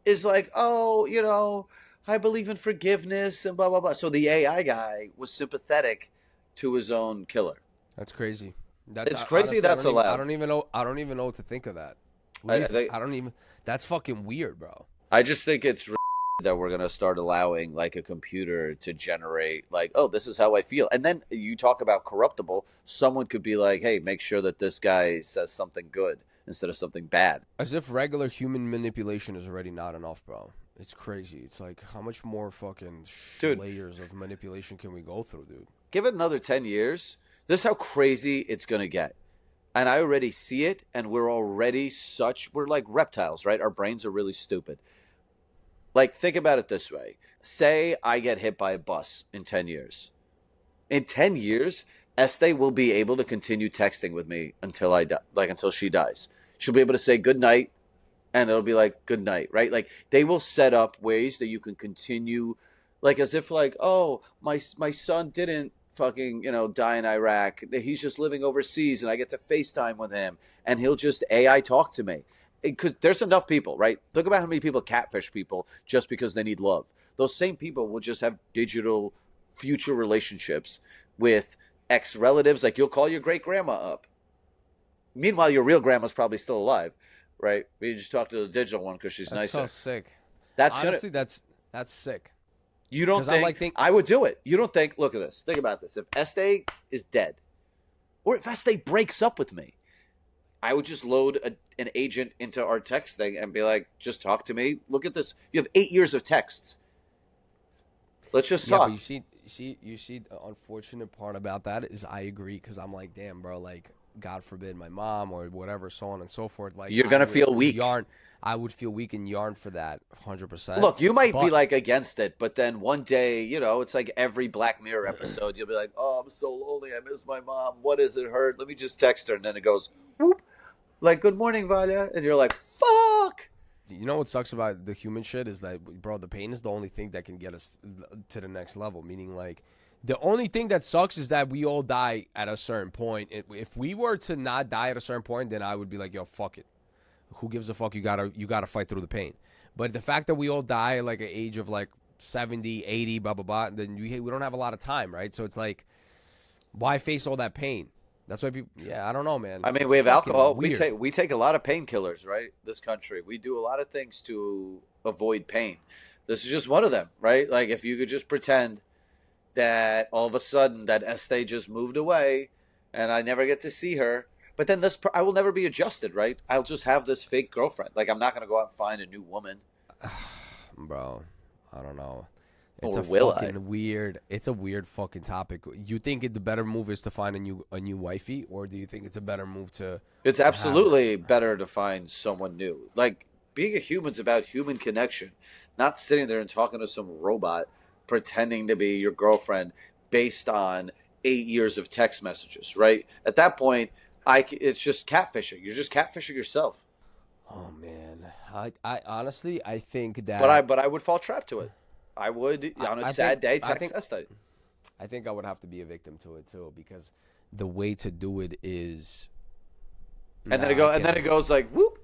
S2: is like, oh, I believe in forgiveness and blah blah blah. So the AI guy was sympathetic to his own killer.
S1: That's crazy.
S2: It's crazy. Honestly, that's allowed.
S1: I don't even know what to think of that. That's fucking weird, bro.
S2: I just think it's that we're gonna start allowing like a computer to generate this is how I feel, and then you talk about corruptible. Someone could be like, hey, make sure that this guy says something good instead of something bad. As
S1: if regular human manipulation is already not enough, bro. It's crazy. It's like, how much more fucking layers of manipulation can we go through, dude?
S2: Give it another 10 years. This is how crazy it's going to get. And I already see it, and we're like reptiles, right? Our brains are really stupid. Like, think about it this way. Say I get hit by a bus in 10 years. In 10 years, Estee will be able to continue texting with me until I die, until she dies. She'll be able to say good night, and it'll be like, good night, right? Like, they will set up ways that you can continue, as if oh, my son didn't fucking, die in Iraq. He's just living overseas, and I get to FaceTime with him, and he'll just AI talk to me. Because there's enough people, right? Look about how many people catfish people just because they need love. Those same people will just have digital future relationships with ex-relatives. Like, you'll call your great-grandma up. Meanwhile, your real grandma's probably still alive. Right, we just talked to the digital one because she's nicer.
S1: That's so sick.
S2: Honestly,
S1: that's sick.
S2: You don't think I would do it? You don't think? Look at this. Think about this. If Estee is dead, or if Estee breaks up with me, I would just load an agent into our text thing and be like, just talk to me. Look at this. You have 8 years of texts. Let's just
S1: Yeah, but
S2: talk.
S1: you see, the unfortunate part about that is I agree because I'm like, damn, bro, like, God forbid my mom or whatever, so on and so forth. Like,
S2: You're
S1: I
S2: gonna
S1: would
S2: feel weak.
S1: yarn, I would feel weak and yarn for that, 100%.
S2: Look, you might be
S1: But
S2: like against it, but then one day, it's like every Black Mirror episode. You'll be like, "Oh, I'm so lonely. I miss my mom. What does it hurt? Let me just text her." And then it goes, whoop, like, "Good morning, Valia," and you're like, "Fuck."
S1: you know what sucks about the human shit is that, bro, the pain is the only thing that can get us to the next level. Meaning, like, the only thing that sucks is that we all die at a certain point. If we were to not die at a certain point, then I would be like, yo, fuck it. Who gives a fuck? You gotta fight through the pain. But the fact that we all die at like an age of like 70, 80, blah blah blah, then we don't have a lot of time, right? So it's like, why face all that pain? That's why people. Yeah, I don't know, man.
S2: I mean,
S1: It's
S2: we have
S1: fucking
S2: alcohol.
S1: weird.
S2: We take a lot of painkillers, right? This country, we do a lot of things to avoid pain. This is just one of them, right? Like, if you could just pretend that all of a sudden that Estee just moved away, and I never get to see her. But then I will never be adjusted, right? I'll just have this fake girlfriend. Like, I'm not gonna go out and find a new woman,
S1: Bro, I don't know. It's
S2: or
S1: a
S2: will I?
S1: fucking weird. It's a weird fucking topic. You think the better move is to find a new wifey, or do you think it's a better move to
S2: It's
S1: have?
S2: absolutely better to find someone new. Like, being a human's about human connection, not sitting there and talking to some robot pretending to be your girlfriend based on 8 years of text messages, right? At that point, it's just catfishing. You're just catfishing yourself.
S1: Oh man, I honestly I think
S2: But I
S1: that
S2: but I would fall trap to it. I would on a
S1: I
S2: sad
S1: think
S2: day
S1: I
S2: text
S1: think
S2: Estee.
S1: I think I would have to be a victim to it too because the way to do it is
S2: And then
S1: nah, I
S2: it
S1: can't.
S2: goes like whoop,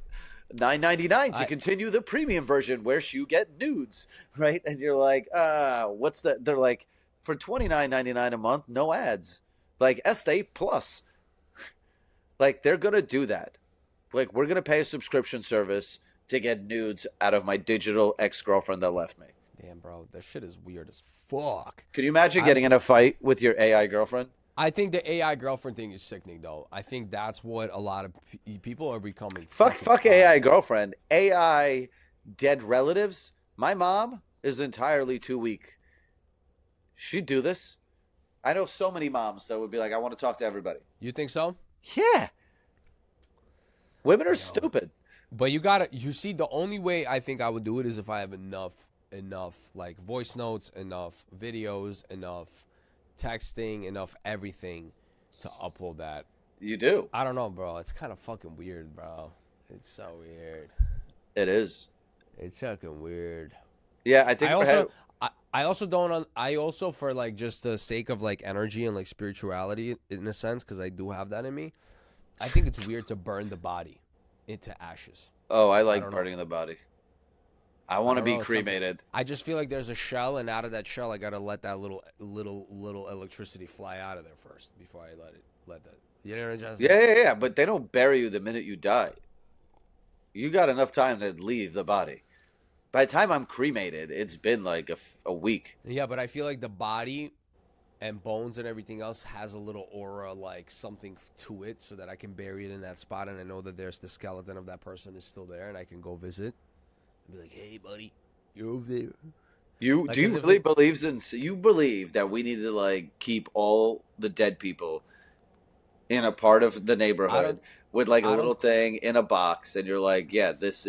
S2: $9.99 to
S1: I
S2: continue the premium version where you get nudes, right? And you're like, what's that? They're like, for $29.99 a month, no ads. Like Estee Plus. Like, they're gonna do that. Like, we're gonna pay a subscription service to get nudes out of my digital ex girlfriend that left me.
S1: damn bro, that shit is weird as fuck.
S2: Could you imagine
S1: I'm
S2: getting in a fight with your AI girlfriend?
S1: I think the AI girlfriend thing is sickening though. I think that's what a lot of people are becoming fucking
S2: Fuck
S1: tired
S2: AI
S1: of.
S2: girlfriend. AI dead relatives. My mom is entirely too weak. She'd do this. I know so many moms that would be like, I want to talk to everybody.
S1: You think so?
S2: Yeah. Women are
S1: Yo.
S2: stupid.
S1: But you see, the only way I think I would do it is if I have enough like voice notes, enough videos, enough texting, enough everything to upload that.
S2: You do.
S1: I don't know, bro. It's kind of fucking weird, bro. It's so weird.
S2: It is.
S1: It's fucking weird.
S2: Yeah, I think
S1: I
S2: we're head-
S1: also, I also don't. I also, for like just the sake of like energy and like spirituality in a sense, because I do have that in me. I think it's weird to burn the body into ashes.
S2: Oh, I
S1: I
S2: like
S1: don't know.
S2: burning the body. I
S1: I
S2: want to
S1: don't
S2: be
S1: know. It's something.
S2: cremated.
S1: I just feel like there's a shell, and out of that shell, I gotta let that little electricity fly out of there first before I let that. You know what I'm trying to say?
S2: Yeah. But they don't bury you the minute you die. You got enough time to leave the body. By the time I'm cremated, it's been like a week.
S1: Yeah, but I feel like the body and bones and everything else has a little aura, like something to it, so that I can bury it in that spot, and I know that there's the skeleton of that person is still there, and I can go visit and be like, "Hey, buddy, you're over there."
S2: You
S1: Like
S2: do
S1: as
S2: you
S1: if
S2: really
S1: it,
S2: believe that we need to like keep all the dead people in a part of the
S1: I
S2: neighborhood
S1: don't,
S2: with like a
S1: I
S2: little
S1: don't,
S2: thing in a box, and you're like, yeah, this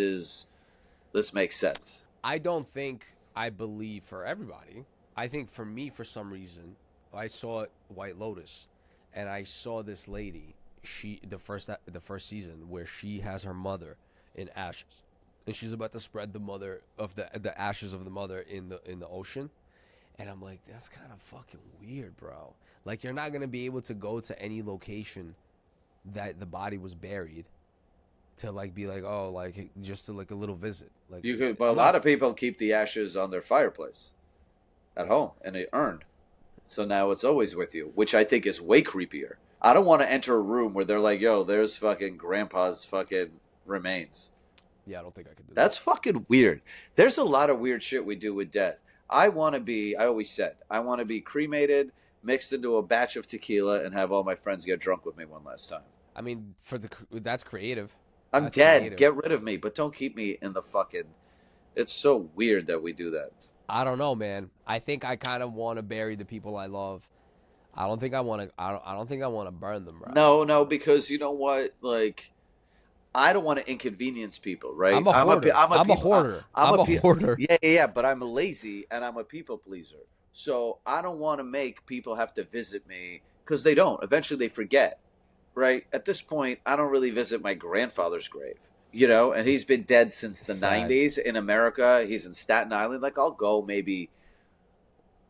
S2: makes sense.
S1: I don't think I believe for everybody. I think for me, for some reason, I saw White Lotus, and I saw this lady. The first season where she has her mother in ashes, and she's about to spread the mother of the ashes of the mother in the ocean, and I'm like, that's kind of fucking weird, bro. Like you're not gonna be able to go to any location that the body was buried to like be like, oh, like just to like a little visit. Like
S2: You could, but a
S1: I'm not.
S2: lot of people keep the ashes on their fireplace at home in a urn, so now it's always with you, which I think is way creepier. I don't want to enter a room where they're like, yo, there's fucking grandpa's fucking remains.
S1: Yeah, I don't think I could do that.
S2: That's fucking weird. There's a lot of weird shit we do with death. I always said, I want to be cremated, mixed into a batch of tequila, and have all my friends get drunk with me one last time.
S1: I mean, that's creative.
S2: I'm
S1: That's
S2: dead.
S1: creative.
S2: Get rid of me, but don't keep me in the fucking. It's so weird that we do that.
S1: I don't know, man. I think I kind of want to bury the people I love. I don't think I want to. I don't think I want to burn them, bro.
S2: No, no, because you know what? Like, I don't want to inconvenience people, right?
S1: I'm a hoarder. I'm a hoarder. I'm a hoarder.
S2: Yeah, yeah, yeah. But I'm lazy and I'm a people pleaser, so I don't want to make people have to visit me because they don't. Eventually, they forget, right? At this point, I don't really visit my grandfather's grave. And he's been dead since the
S1: Sad.
S2: 90s in America. He's in Staten Island. Like, I'll go maybe.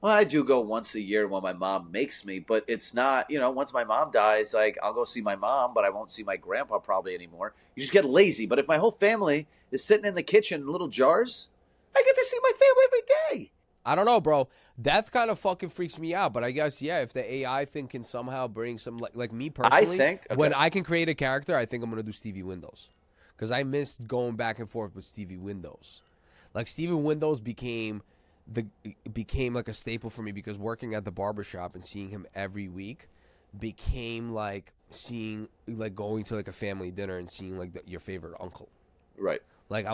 S2: Well, I do go once a year when my mom makes me, but it's not, once my mom dies, like, I'll go see my mom, but I won't see my grandpa probably anymore. You just get lazy. But if my whole family is sitting in the kitchen in little jars, I get to see my family every day.
S1: I don't know, bro. Death kind of fucking freaks me out. But I guess, yeah, if the AI thing can somehow bring some, like me personally, when I can create a character, I think I'm going to do Stevie Windows. Because I missed going back and forth with Stevie Windows. Like, Stevie Windows became like a staple for me because working at the barbershop and seeing him every week became like going to like a family dinner and seeing like your favorite uncle.
S2: Right.
S1: Like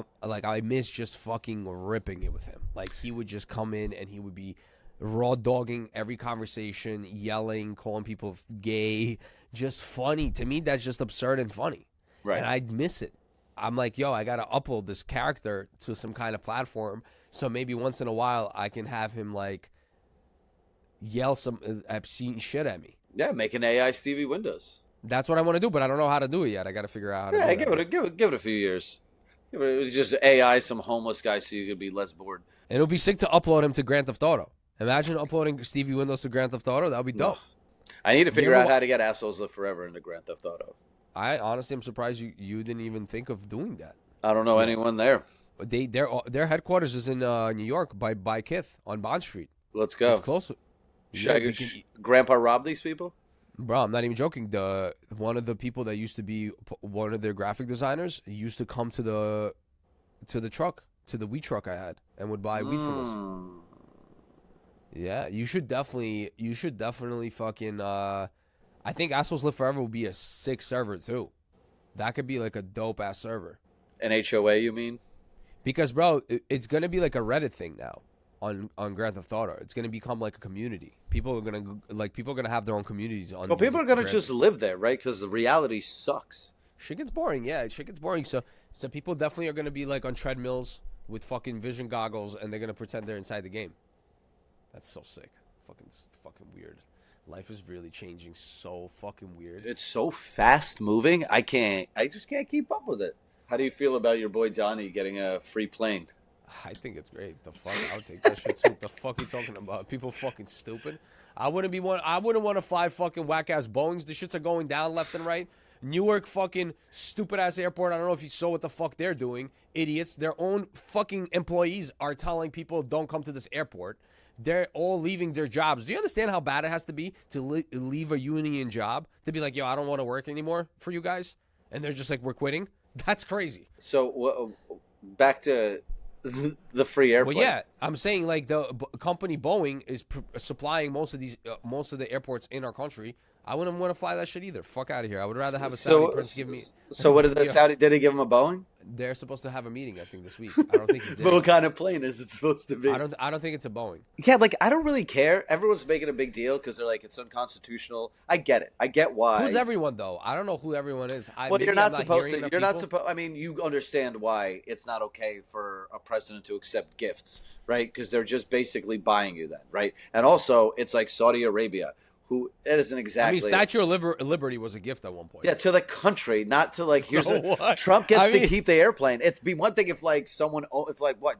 S1: I miss just fucking ripping it with him. Like, he would just come in and he would be raw dogging every conversation, yelling, calling people gay, just funny. To me, that's just absurd and funny.
S2: Right.
S1: And I miss it. I'm like, yo, I got to upload this character to some kind of platform. So maybe once in a while I can have him like yell some obscene shit at me.
S2: Yeah, make an AI Stevie Windows.
S1: That's what I want to do, but I don't know how to do it yet. I got to figure out how to do it.
S2: Give it a few years. Just AI some homeless guy so you could be less bored.
S1: And it'll be sick to upload him to Grand Theft Auto. Imagine uploading Stevie Windows to Grand Theft Auto. That would be dope.
S2: I need to figure out how to get Assholes Live Forever into Grand Theft Auto.
S1: I honestly am surprised you didn't even think of doing that.
S2: I don't know anyone there.
S1: Their headquarters is in New York by Kith on Bond Street.
S2: Let's go.
S1: It's close.
S2: Grandpa rob these people?
S1: Bro, I'm not even joking. One of the people that used to be one of their graphic designers used to come to the weed truck I had and would buy weed from us. Yeah, you should definitely fucking. I think Assholes Live Forever will be a sick server too. That could be like a dope ass server.
S2: An HOA, you mean?
S1: Because, bro, it's gonna be like a Reddit thing now on Grand Theft Auto. It's gonna become like a community. People are gonna have their own communities on.
S2: Well, people are gonna just live there, right? Because the reality sucks.
S1: Shit gets boring. Yeah, shit gets boring. So people definitely are gonna be like on treadmills with fucking vision goggles, and they're gonna pretend they're inside the game. That's so sick. Fucking weird. Life is really changing so fucking weird.
S2: It's so fast moving. I just can't keep up with it. How do you feel about your boy Johnny getting a free plane?
S1: I think it's great. The fuck, I would take that shit too. What the fuck are you talking about? People fucking stupid. I wouldn't want to fly fucking whack ass Boeings. The shits are going down left and right. Newark fucking stupid ass airport. I don't know if you saw what the fuck they're doing. Idiots. Their own fucking employees are telling people don't come to this airport. They're all leaving their jobs. Do you understand how bad it has to be to leave a union job? To be like, yo, I don't want to work anymore for you guys. And they're just like, we're quitting. That's crazy.
S2: So back to the free airplane.
S1: Well, yeah, I'm saying like the company Boeing is supplying most of the airports in our country. I wouldn't want to fly that shit either. Fuck out of here. I would rather have a Saudi prince give me.
S2: So what did the Saudi? Did he give him a Boeing?
S1: They're supposed to have a meeting, I think, this week. I don't think he's there.
S2: But what kind of plane is it supposed to be?
S1: I don't think it's a Boeing.
S2: Yeah, like I don't really care. Everyone's making a big deal because they're like it's unconstitutional. I get it. I get why.
S1: Who's everyone though? I don't know who everyone is.
S2: Well, you're not supposed to. You're not supposed. I mean, you understand why it's not okay for a president to accept gifts, right? Because they're just basically buying you that, right? And also, it's like Saudi Arabia. Who it isn't exactly.
S1: I mean, Statue of Liberty was a gift at one point.
S2: Yeah, to the country, not to like. Here's
S1: what?
S2: Trump gets to keep the airplane. It'd be one thing if like someone, if like what?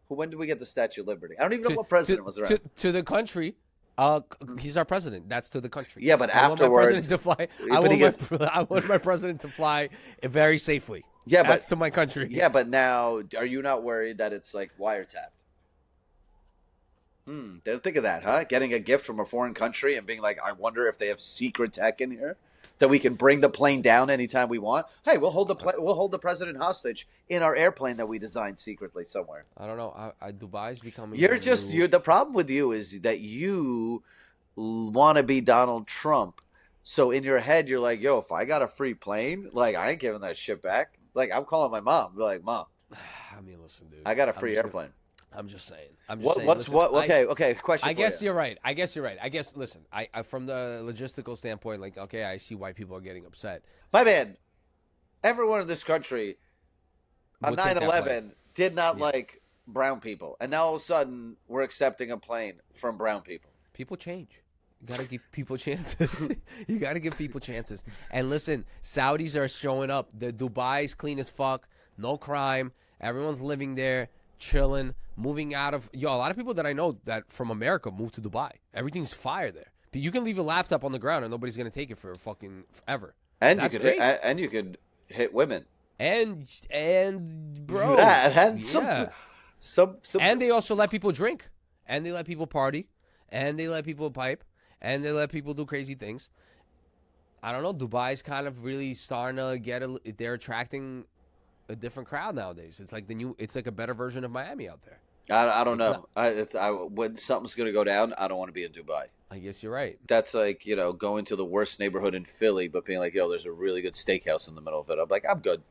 S2: When did we get the Statue of Liberty? I don't even know what president was around.
S1: To the country, he's our president. That's to the country.
S2: Yeah, but afterwards,
S1: I want my president to fly very safely.
S2: Yeah,
S1: that's to my country.
S2: Yeah, but now, are you not worried that it's like wiretapped? Didn't think of that, huh? Getting a gift from a foreign country and being like, I wonder if they have secret tech in here that we can bring the plane down anytime we want. Hey, we'll hold the president hostage in our airplane that we designed secretly somewhere.
S1: I don't know. Dubai's becoming.
S2: The problem with you is that you want to be Donald Trump, So in your head, you're like, yo, if I got a free plane, like I ain't giving that shit back. Like I'm calling my mom, be like, Mom,
S1: I mean, listen, dude.
S2: I got a free airplane.
S1: I'm just saying. I'm just
S2: What?
S1: saying.
S2: What's
S1: Listen,
S2: what? Okay. Question.
S1: I
S2: for
S1: guess
S2: you.
S1: you're right. I guess you're right. I guess listen. I from the logistical standpoint, like, okay, I see why people are getting upset.
S2: My man, everyone in this country on
S1: We'll take that plane.
S2: 9/11 did not
S1: Yeah.
S2: like brown people, and now all of a sudden we're accepting a plane from brown people.
S1: People change. You gotta give people chances. You gotta give people chances. And listen, Saudis are showing up. The Dubai's clean as fuck. No crime. Everyone's living there, chilling, moving out of. Yo, a lot of people that I know that from America moved to Dubai. Everything's fire there. But you can leave a laptop on the ground and nobody's gonna take it for fucking forever.
S2: And
S1: That's
S2: you could
S1: great.
S2: and you could hit women.
S1: And bro,
S2: and
S1: yeah.
S2: some
S1: And they also let people drink, and they let people party, and they let people pipe, and they let people do crazy things. I don't know. Dubai's kind of really starting to get. They're attracting a different crowd nowadays. It's like the new. It's like a better version of Miami out there.
S2: I don't
S1: It's
S2: know. When something's gonna go down, I don't want to be in Dubai.
S1: I guess you're right.
S2: That's like, going to the worst neighborhood in Philly, but being like, yo, there's a really good steakhouse in the middle of it. I'm like, I'm good.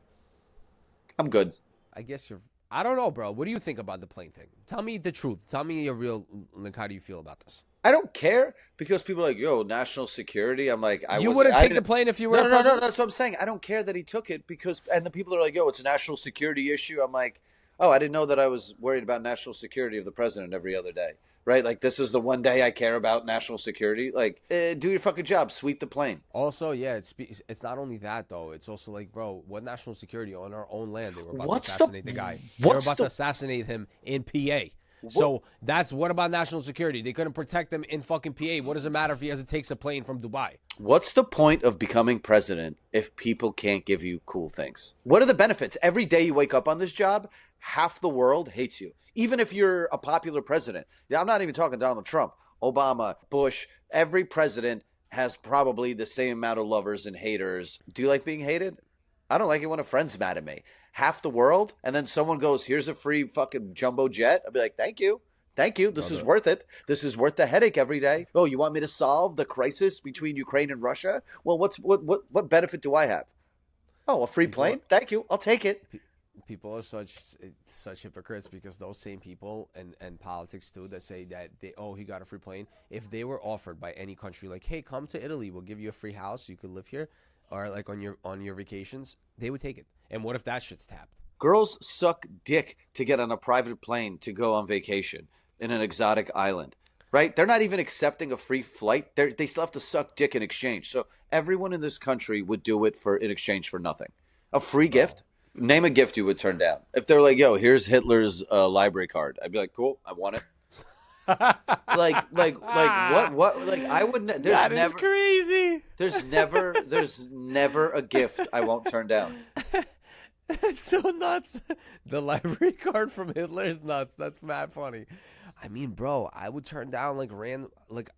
S2: I'm good.
S1: I guess you're. I don't know, bro. What do you think about the plane thing? Tell me the truth. Tell me your real. Like, how do you feel about this?
S2: I don't care because people are like, yo, national security. I'm like,
S1: You wouldn't take the plane if you were.
S2: No. That's what I'm saying. I don't care that he took it because, and the people are like, yo, it's a national security issue. I'm like, oh, I didn't know that I was worried about national security of the president every other day. Right? Like, this is the one day I care about national security. Like, do your fucking job. Sweep the plane.
S1: Also, yeah, it's not only that though. It's also like, bro, what national security on our own land? They were about to assassinate the guy. They were about to assassinate him in PA. So that's what about national security? They couldn't protect him in fucking PA. What does it matter if he has to take a plane from Dubai?
S2: What's the point of becoming president if people can't give you cool things? What are the benefits? Every day you wake up on this job, half the world hates you. Even if you're a popular president. Yeah, I'm not even talking Donald Trump, Obama, Bush. Every president has probably the same amount of lovers and haters. Do you like being hated? I don't like it when a friend's mad at me. Half the world, and then someone goes, here's a free fucking jumbo jet. I'll be like, thank you. Thank you. This is worth it. This is worth the headache every day. Oh, you want me to solve the crisis between Ukraine and Russia? Well, what benefit do I have? Oh, a free plane? Thank you. I'll take it.
S1: People are such hypocrites because those same people and politics too that say that he got a free plane. If they were offered by any country like, hey, come to Italy, we'll give you a free house, you could live here, or like on your vacations, they would take it. And what if that shit's tapped?
S2: Girls suck dick to get on a private plane to go on vacation in an exotic island, right? They're not even accepting a free flight. They still have to suck dick in exchange. So everyone in this country would do it in exchange for nothing. A free gift? Name a gift you would turn down. If they're like, yo, here's Hitler's library card. I'd be like, cool, I want it. like what? Like I wouldn't.
S1: That is crazy.
S2: There's never a gift I won't turn down.
S1: It's so nuts. The library card from Hitler is nuts. That's mad funny. I mean, bro, I would turn down like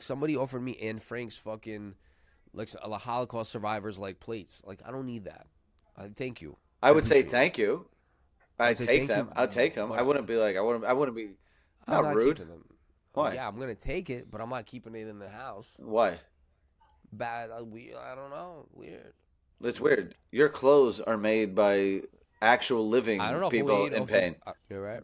S1: somebody offered me Anne Frank's fucking like a Holocaust survivors like plates. Like I don't need that. Thank you.
S2: I would say thank you. I'd take them.
S1: You,
S2: I'd take them. I wouldn't be like I wouldn't be not rude.
S1: Them.
S2: Why?
S1: Yeah, I'm gonna take it, but I'm not keeping it in the house.
S2: Why?
S1: Bad. I don't know. Weird.
S2: It's weird. Your clothes are made by actual living people in pain.
S1: You're right.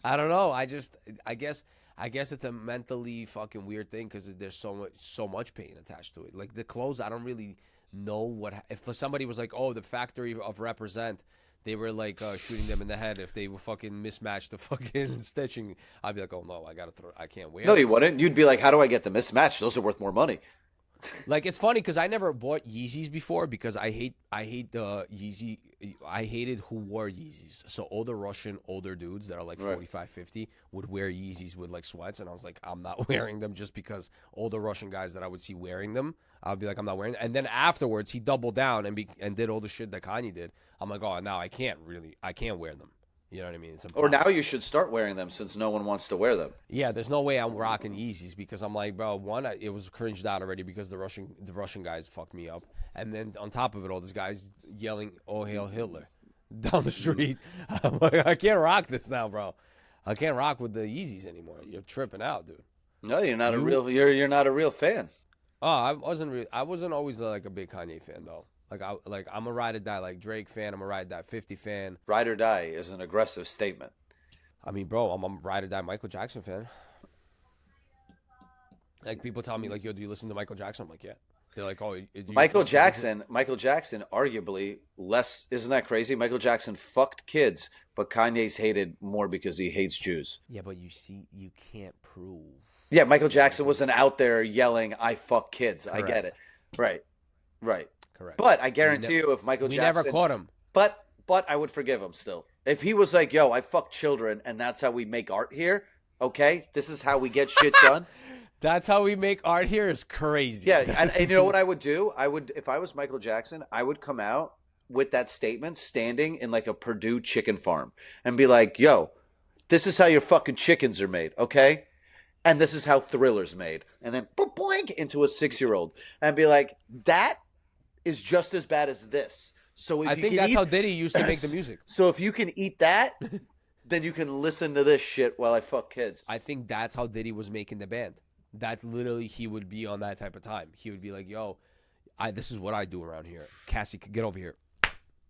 S1: I don't know. I guess it's a mentally fucking weird thing because there's so much pain attached to it. Like the clothes, I don't really know if somebody was like, oh, the factory of Represent, they were like shooting them in the head if they were fucking mismatched the fucking stitching. I'd be like, oh no, I can't wear.
S2: No, you wouldn't. You'd be like, how do I get the mismatch? Those are worth more money.
S1: Like it's funny because I never bought Yeezys before because I hate the Yeezy. I hated who wore Yeezys. So older dudes that are like 45, 50 would wear Yeezys with like sweats, and I was like, I'm not wearing them just because older Russian guys that I would see wearing them, I'd be like, I'm not wearing them. And then afterwards, he doubled down and did all the shit that Kanye did. I'm like, oh, now I can't wear them. You know what I mean?
S2: Or now you should start wearing them since no one wants to wear them.
S1: Yeah, there's no way I'm rocking Yeezys because I'm like, bro, one, it was cringed out already because the Russian guys fucked me up. And then on top of it all, this guy's yelling, oh, hail Hitler down the street. I'm like, I can't rock this now, bro. I can't rock with the Yeezys anymore. You're tripping out, dude.
S2: No, you're not a
S1: You
S2: real. You're not a real fan.
S1: Oh, I wasn't always like a big Kanye fan though. I'm a ride or die like Drake fan. I'm a ride or die 50 fan.
S2: Ride or die is an aggressive statement.
S1: I mean, bro, I'm a ride or die Michael Jackson fan. Like people tell me like, yo, do you listen to Michael Jackson? I'm like, yeah. They're like, oh, do you
S2: Michael
S1: fuck with him?
S2: Jackson. Michael Jackson, arguably less. Isn't that crazy? Michael Jackson fucked kids, but Kanye's hated more because he hates Jews.
S1: Yeah, but you see, you can't prove.
S2: Yeah, Michael Jackson wasn't out there yelling, "I fuck kids." I get
S1: Correct.
S2: it. Right, right.
S1: Correct.
S2: But I
S1: We,
S2: guarantee
S1: ne-
S2: you, if Michael
S1: we never
S2: Jackson,
S1: caught him.
S2: but I would forgive him still. If he was like, "Yo, I fuck children, and that's how we make art here." Okay, this is how we get shit done.
S1: That's how we make art here is crazy.
S2: Yeah, and you know what I would do? I would, if I was Michael Jackson, I would come out with that statement, standing in like a Purdue chicken farm, and be like, "Yo, this is how your fucking chickens are made, okay? And this is how Thriller's made." And then boink into a 6-year-old, and be like, "That is just as bad as this." So if
S1: I
S2: you
S1: think
S2: can
S1: that's
S2: eat,
S1: how Diddy used to make the music.
S2: so if you can eat that, then you can listen to this shit while I fuck kids.
S1: I think that's how Diddy was making the band. That literally he would be on that type of time. He would be like, "Yo, this is what I do around here. Cassie, get over here,"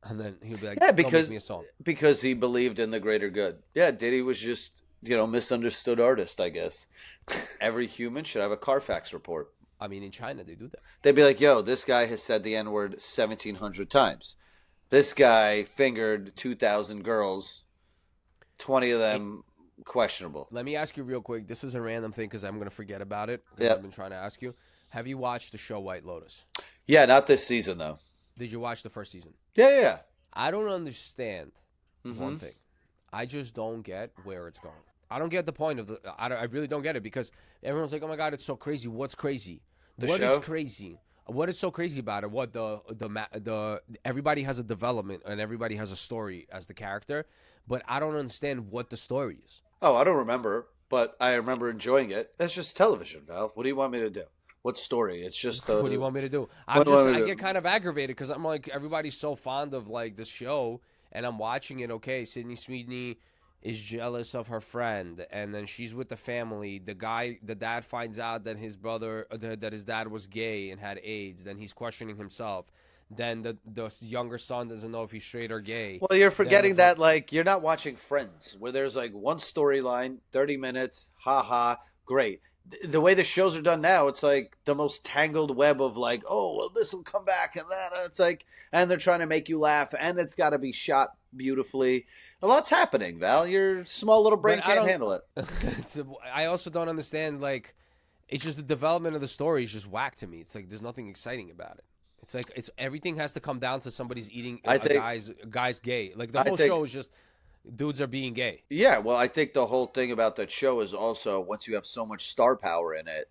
S1: and then he'd be like,
S2: Yeah,
S1: "Go make me a song."
S2: because he believed in the greater good. Yeah, Diddy was just, misunderstood artist, I guess. Every human should have a Carfax report.
S1: I mean, in China they do that.
S2: They'd be like, "Yo, this guy has said the N-word 1,700 times. This guy fingered 2,000 girls, 20 of them questionable."
S1: Let me ask you real quick. This is a random thing because I'm gonna forget about it. Because
S2: Yeah.
S1: I've been trying to ask you. Have you watched the show White Lotus?
S2: Yeah, not this season though.
S1: Did you watch the first season?
S2: Yeah.
S1: I don't understand
S2: Mm-hmm.
S1: one thing. I just don't get where it's going. I don't get the point of the. I really don't get it because everyone's like, "Oh my god, it's so crazy." What's crazy?
S2: The
S1: What is
S2: show?
S1: crazy? What is so crazy about it? What the everybody has a development and everybody has a story as the character, but I don't understand what the story is.
S2: Oh, I don't remember, but I remember enjoying it. That's just television, Val. What do you want me to do? What story? It's just
S1: What do you want me to do?
S2: What do you want me to
S1: I
S2: do?
S1: get kind of aggravated because I'm like everybody's so fond of like the show, and I'm watching it. Okay, Sydney Sweeney is jealous of her friend, and then she's with the family. The dad finds out that his brother, that his dad was gay and had AIDS. Then he's questioning himself. Then the younger son doesn't know if he's straight or gay.
S2: Well, you're
S1: Then
S2: forgetting
S1: it's
S2: that like you're not watching Friends, where there's like one storyline, 30 minutes, ha, great. The way the shows are done now, it's like the most tangled web of like, oh, well, this will come back and that. And it's like, and they're trying to make you laugh, and it's got to be shot beautifully. A lot's happening, Val. Your small little brain
S1: But I
S2: can't
S1: don't-
S2: handle it.
S1: I also don't understand like it's just the development of the story is just whack to me. It's like there's nothing exciting about it. It's like it's everything has to come down to somebody's eating
S2: I
S1: a
S2: think-
S1: guy's gay. Like the
S2: I
S1: whole
S2: think-
S1: show is just dudes are being gay.
S2: Yeah, well, I think the whole thing about that show is also once you have so much star power in it,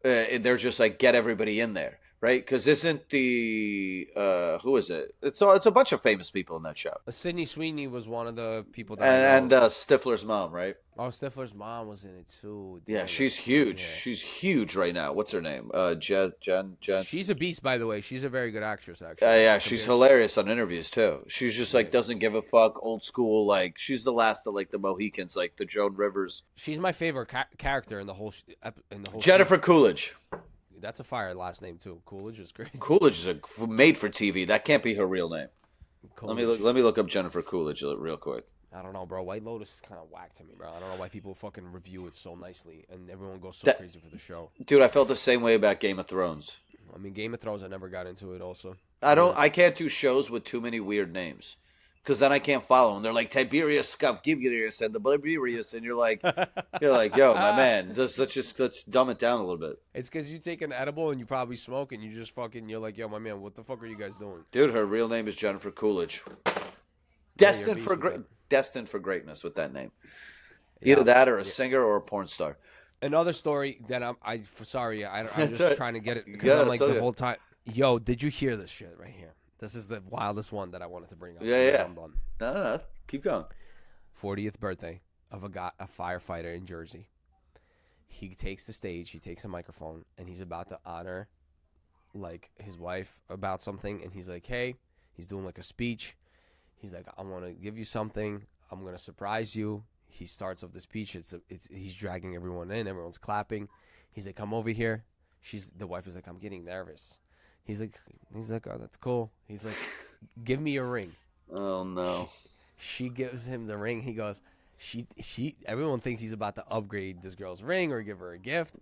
S2: they're just like get everybody in there, right? Because isn't the who is it? It's a bunch of famous people in that show,
S1: Sydney Sweeney was one of the people that
S2: and
S1: I know.
S2: Stifler's mom, right?
S1: Oh, Stifler's mom was in it too.
S2: Yeah,
S1: Damn
S2: she's
S1: it.
S2: huge.
S1: Yeah.
S2: She's huge right now. What's her name? Jen.
S1: She's a beast, by the way. She's a very good actress, actually.
S2: Yeah, she's hilarious on interviews too. She's just like doesn't give a fuck, old school. Like she's the last of like the Mohicans, like the Joan Rivers.
S1: She's my favorite character in the whole
S2: Jennifer Coolidge.
S1: season. That's a fire last name too. Coolidge is crazy.
S2: Coolidge is made for TV. That can't be her real name.
S1: Coolidge.
S2: Let me look up Jennifer Coolidge real quick.
S1: I don't know, bro. White Lotus is kind of whack to me, bro. I don't know why people fucking review it so nicely and everyone goes so crazy for the show.
S2: Dude, I felt the same way about Game of Thrones.
S1: I mean, Game of Thrones, I never got into it also.
S2: I can't do shows with too many weird names. Because then I can't follow them. They're like Tiberius Tiberius and the Tiberius, and you're like, yo, my man, let's dumb it down a little bit.
S1: It's because you take an edible and you probably smoke and you just fucking, you're like, yo, my man, what the fuck are you guys doing?
S2: Dude, her real name is Jennifer Coolidge.
S1: Yeah, you're a beast with that.
S2: Destined for greatness with that name. Either that or a singer or a porn star.
S1: Another story that I'm sorry, I'm
S2: That's
S1: just
S2: right.
S1: trying to get it because
S2: Yeah,
S1: I'm like
S2: that's
S1: the
S2: okay.
S1: whole time, yo, did you hear this shit right here? This is the wildest one that I wanted to bring up.
S2: Yeah.
S1: I'm done.
S2: No, keep going.
S1: 40th birthday of a firefighter in Jersey. He takes the stage, he takes a microphone, and he's about to honor like his wife about something, and he's like, hey, he's doing like a speech. He's like, I want to give you something. I'm going to surprise you. he starts off the speech. He's dragging everyone in. Everyone's clapping. He's like, come over here. The wife is like, I'm getting nervous. He's like, oh, that's cool. He's like, give me your ring.
S2: Oh no.
S1: She gives him the ring. He goes, everyone thinks he's about to upgrade this girl's ring or give her a gift.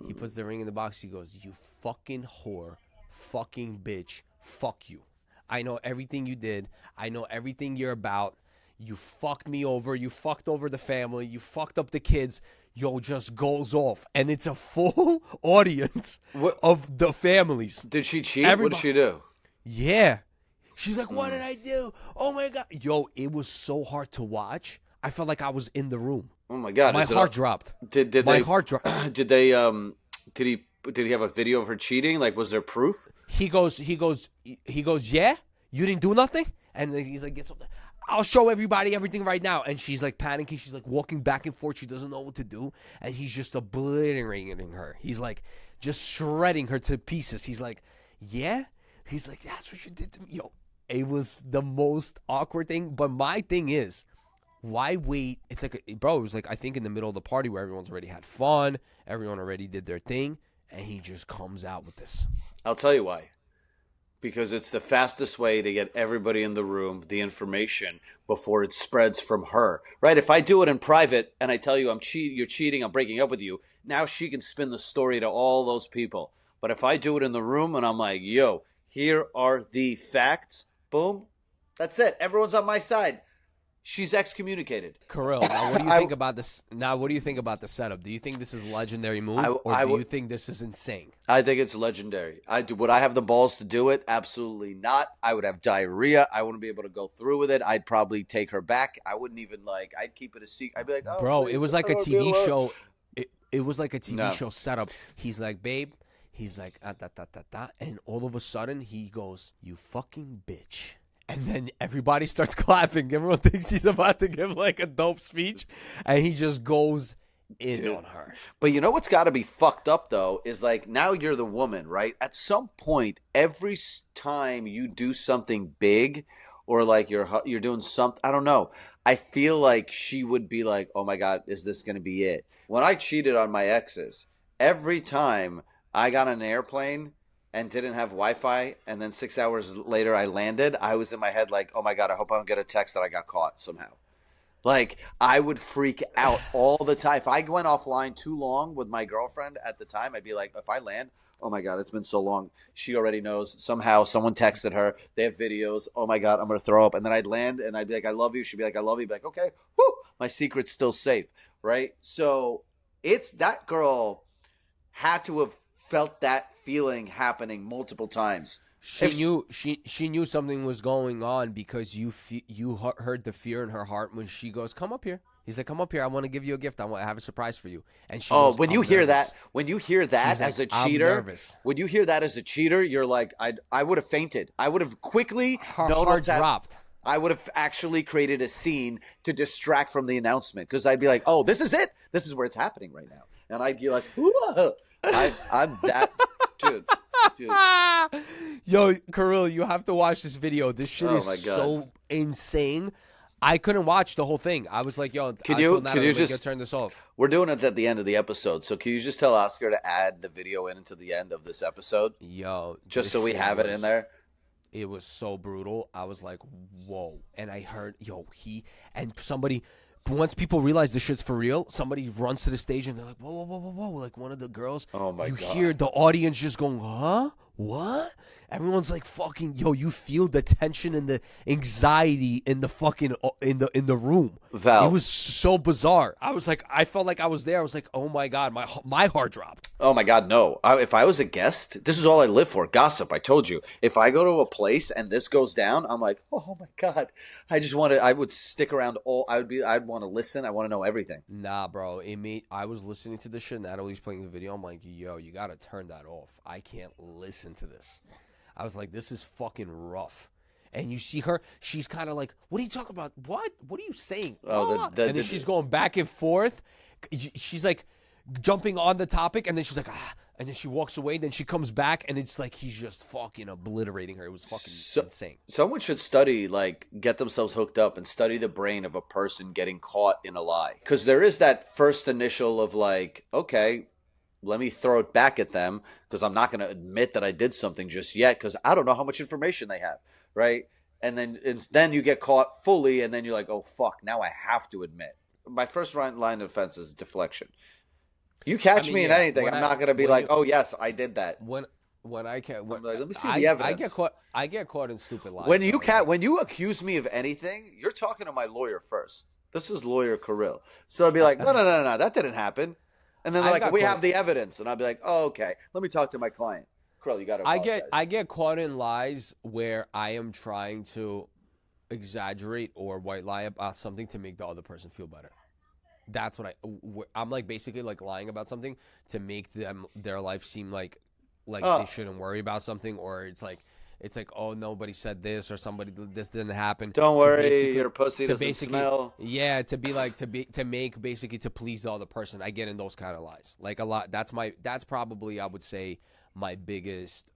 S1: He puts the ring in the box. He goes, you fucking whore, fucking bitch, fuck you. I know everything you did. I know everything you're about. You fucked me over. You fucked over the family. You fucked up the kids. Yo, just goes off. And it's a full audience of the families.
S2: Did she cheat? What did she do?
S1: Yeah. She's like, what did I do? Oh, my God. Yo, it was so hard to watch. I felt like I was in the room.
S2: Oh, my God.
S1: My heart dropped. My heart dropped.
S2: Did he have a video of her cheating? Like, was there proof?
S1: He goes, yeah? You didn't do nothing? And then he's like, get something. I'll show everybody everything right now. And she's like panicking. She's like walking back and forth. She doesn't know what to do. And he's just obliterating her. He's like just shredding her to pieces. He's like, yeah? He's like, that's what you did to me. Yo, it was the most awkward thing. But my thing is, why wait? It's like, bro, it was like, I think in the middle of the party where everyone's already had fun. Everyone already did their thing. And he just comes out with this.
S2: I'll tell you why. Because it's the fastest way to get everybody in the room the information before it spreads from her, right? If I do it in private and I tell you you're cheating, I'm breaking up with you, now she can spin the story to all those people. But if I do it in the room and I'm like, yo, here are the facts, boom, that's it. Everyone's on my side. She's excommunicated.
S1: Kirill, now what do you think about this? Now, what do you think about the setup? Do you think this is a legendary move, or do you think this is insane?
S2: I think it's legendary. Would I have the balls to do it? Absolutely not. I would have diarrhea. I wouldn't be able to go through with it. I'd probably take her back. I wouldn't even I'd keep it a secret. I'd be like, oh,
S1: bro,
S2: please,
S1: it was like a TV show. It was like a TV show setup. He's like, babe. He's like, and all of a sudden he goes, you fucking bitch. And then everybody starts clapping. Everyone thinks he's about to give like a dope speech. And he just goes in on her.
S2: But you know what's got to be fucked up, though, is like now you're the woman, right? At some point, every time you do something big or like you're doing something, I don't know. I feel like she would be like, oh, my God, is this going to be it? When I cheated on my exes, every time I got on an airplane and didn't have Wi-Fi, and then 6 hours later I landed, I was in my head like, oh my God, I hope I don't get a text that I got caught somehow. Like, I would freak out all the time. If I went offline too long with my girlfriend at the time, I'd be like, if I land, oh my God, it's been so long. She already knows. Somehow someone texted her. They have videos. Oh my God, I'm going to throw up. And then I'd land, and I'd be like, I love you. She'd be like, I love you. I'd be like, okay, whoo, my secret's still safe, right? So it's that girl had to have felt that feeling happening multiple times.
S1: She knew something was going on because you heard the fear in her heart when she goes, come up here. He's like, come up here. I want to give you a gift. I have a surprise for you. And she goes,
S2: when you hear that as a cheater, when you hear that as a cheater, you're like, I would have fainted. I would have quickly
S1: dropped.
S2: I would have actually created a scene to distract from the announcement because I'd be like, oh, this is it. This is where it's happening right now. And I'd be like, whoa. I'm that dude.
S1: Yo, Kirill, you have to watch this video. This shit is so insane. I couldn't watch the whole thing. I was like, yo,
S2: can you just
S1: turn this off?
S2: We're doing it at the end of the episode, so can you just tell Oscar to add the video into the end of this episode?
S1: Yo,
S2: just so we have it in there.
S1: It was so brutal. I was like, whoa. And I heard, somebody, once people realize this shit's for real, somebody runs to the stage and they're like, whoa, whoa, whoa, whoa, whoa. Like one of the girls.
S2: Oh, my God.
S1: You hear the audience just going, huh? What? Everyone's like, fucking, yo, you feel the tension and the anxiety in the fucking, in the room.
S2: Val.
S1: It was so bizarre. I was like, I felt like I was there. I was like, oh my God, my heart dropped.
S2: Oh my God, no. If I was a guest, this is all I live for. Gossip, I told you. If I go to a place and this goes down, I'm like, oh my God. I would stick around I'd want to listen. I want to know everything.
S1: Nah, bro. I was listening to this shit. Natalie's playing the video. I'm like, yo, you got to turn that off. I can't listen to this. I was like, this is fucking rough. And you see her, she's kind of like, what are you talking about? What are you saying? And then she's going back and forth. She's like jumping on the topic, and then she's like, And then she walks away. Then she comes back, and it's like he's just fucking obliterating her. It was fucking insane.
S2: Someone should study, like, get themselves hooked up and study the brain of a person getting caught in a lie. Because there is that first initial of like, okay, let me throw it back at them because I'm not going to admit that I did something just yet because I don't know how much information they have, right? And then you get caught fully, and then you're like, oh, fuck, now I have to admit. My first line of defense is deflection. You catch me in anything, I'm not going to be like, oh, yes, I did that.
S1: When I can't,
S2: I'm like, let me see the evidence.
S1: I get caught in stupid lies.
S2: When you accuse me of anything, you're talking to my lawyer first. This is lawyer Kirill. So I'd be like, no, that didn't happen. And then they're like, we have the evidence, and I'll be like, oh, okay, let me talk to my client. Kirill, you got to apologize.
S1: I get caught in lies where I am trying to exaggerate or white lie about something to make the other person feel better. That's what I'm like, basically like lying about something to make their life seem like they shouldn't worry about something, or it's like oh, nobody said this, or this didn't happen.
S2: Don't worry, your pussy doesn't smell.
S1: Yeah, to please the other person. I get in those kind of lies like a lot. That's probably, I would say, my biggest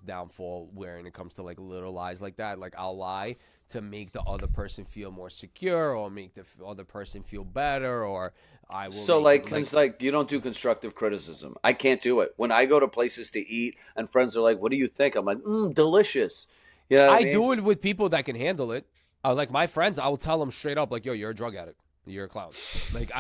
S1: downfall when it comes to like little lies like that. Like I'll lie to make the other person feel more secure, or make the other person feel better, or I will.
S2: So it's like you don't do constructive criticism. I can't do it. When I go to places to eat and friends are like, "What do you think?" I'm like, delicious. You know what I mean?
S1: do it with people that can handle it. Like my friends, I will tell them straight up, like, "Yo, you're a drug addict. You're a clown." Like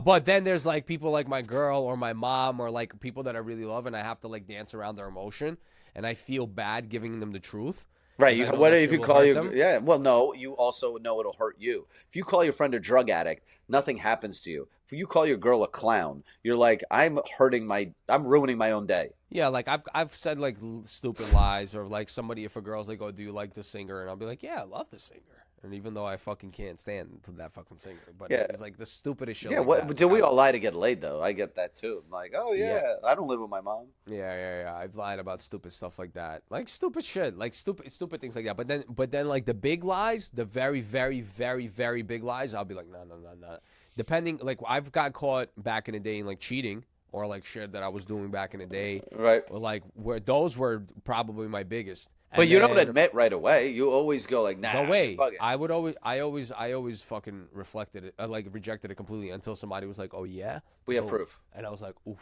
S1: but then there's like people like my girl or my mom or like people that I really love, and I have to like dance around their emotion, and I feel bad giving them the truth.
S2: Right. What if you call your yeah? Well, no. You also know it'll hurt you. If you call your friend a drug addict, nothing happens to you. If you call your girl a clown, you're like, I'm ruining my own day.
S1: Yeah, like I've said like stupid lies, or like if a girl's like, oh, do you like the singer? And I'll be like, yeah, I love the singer. And even though I fucking can't stand that fucking singer, but yeah. It's like the stupidest shit.
S2: Yeah,
S1: like
S2: do we all lie to get laid though? I get that too. I'm like, oh yeah, I don't live with my mom.
S1: Yeah. I've lied about stupid stuff like that, like stupid shit, like stupid things like that. But then like the big lies, the very, very, very, very big lies, I'll be like, no. Depending, like I've got caught back in the day in like cheating, or like shit that I was doing back in the day,
S2: right?
S1: Or like where those were probably my biggest.
S2: But you don't admit right away. You always go like, nah.
S1: No way. I always fucking reflected it, like rejected it completely until somebody was like, oh yeah,
S2: we have proof.
S1: And I was like, oof.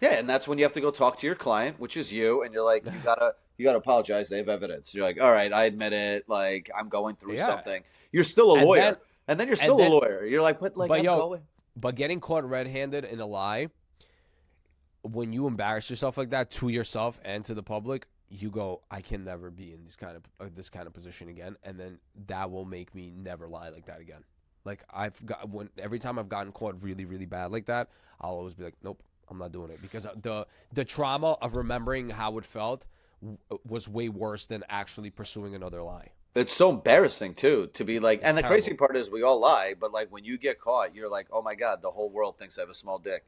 S2: Yeah, and that's when you have to go talk to your client, which is you, and you're like, you gotta apologize. They have evidence. You're like, all right, I admit it. Like I'm going through something. You're still a lawyer, and then you're still a lawyer. You're like, but I'm going.
S1: But getting caught red-handed in a lie, when you embarrass yourself like that to yourself and to the public, you go, I can never be in this kind of position again, and then that will make me never lie like that again. Like every time I've gotten caught really, really bad like that, I'll always be like, nope, I'm not doing it, because the trauma of remembering how it felt was way worse than actually pursuing another lie.
S2: It's so embarrassing too to be like, and the crazy part is we all lie, but like when you get caught, you're like, oh my god, the whole world thinks I have a small dick.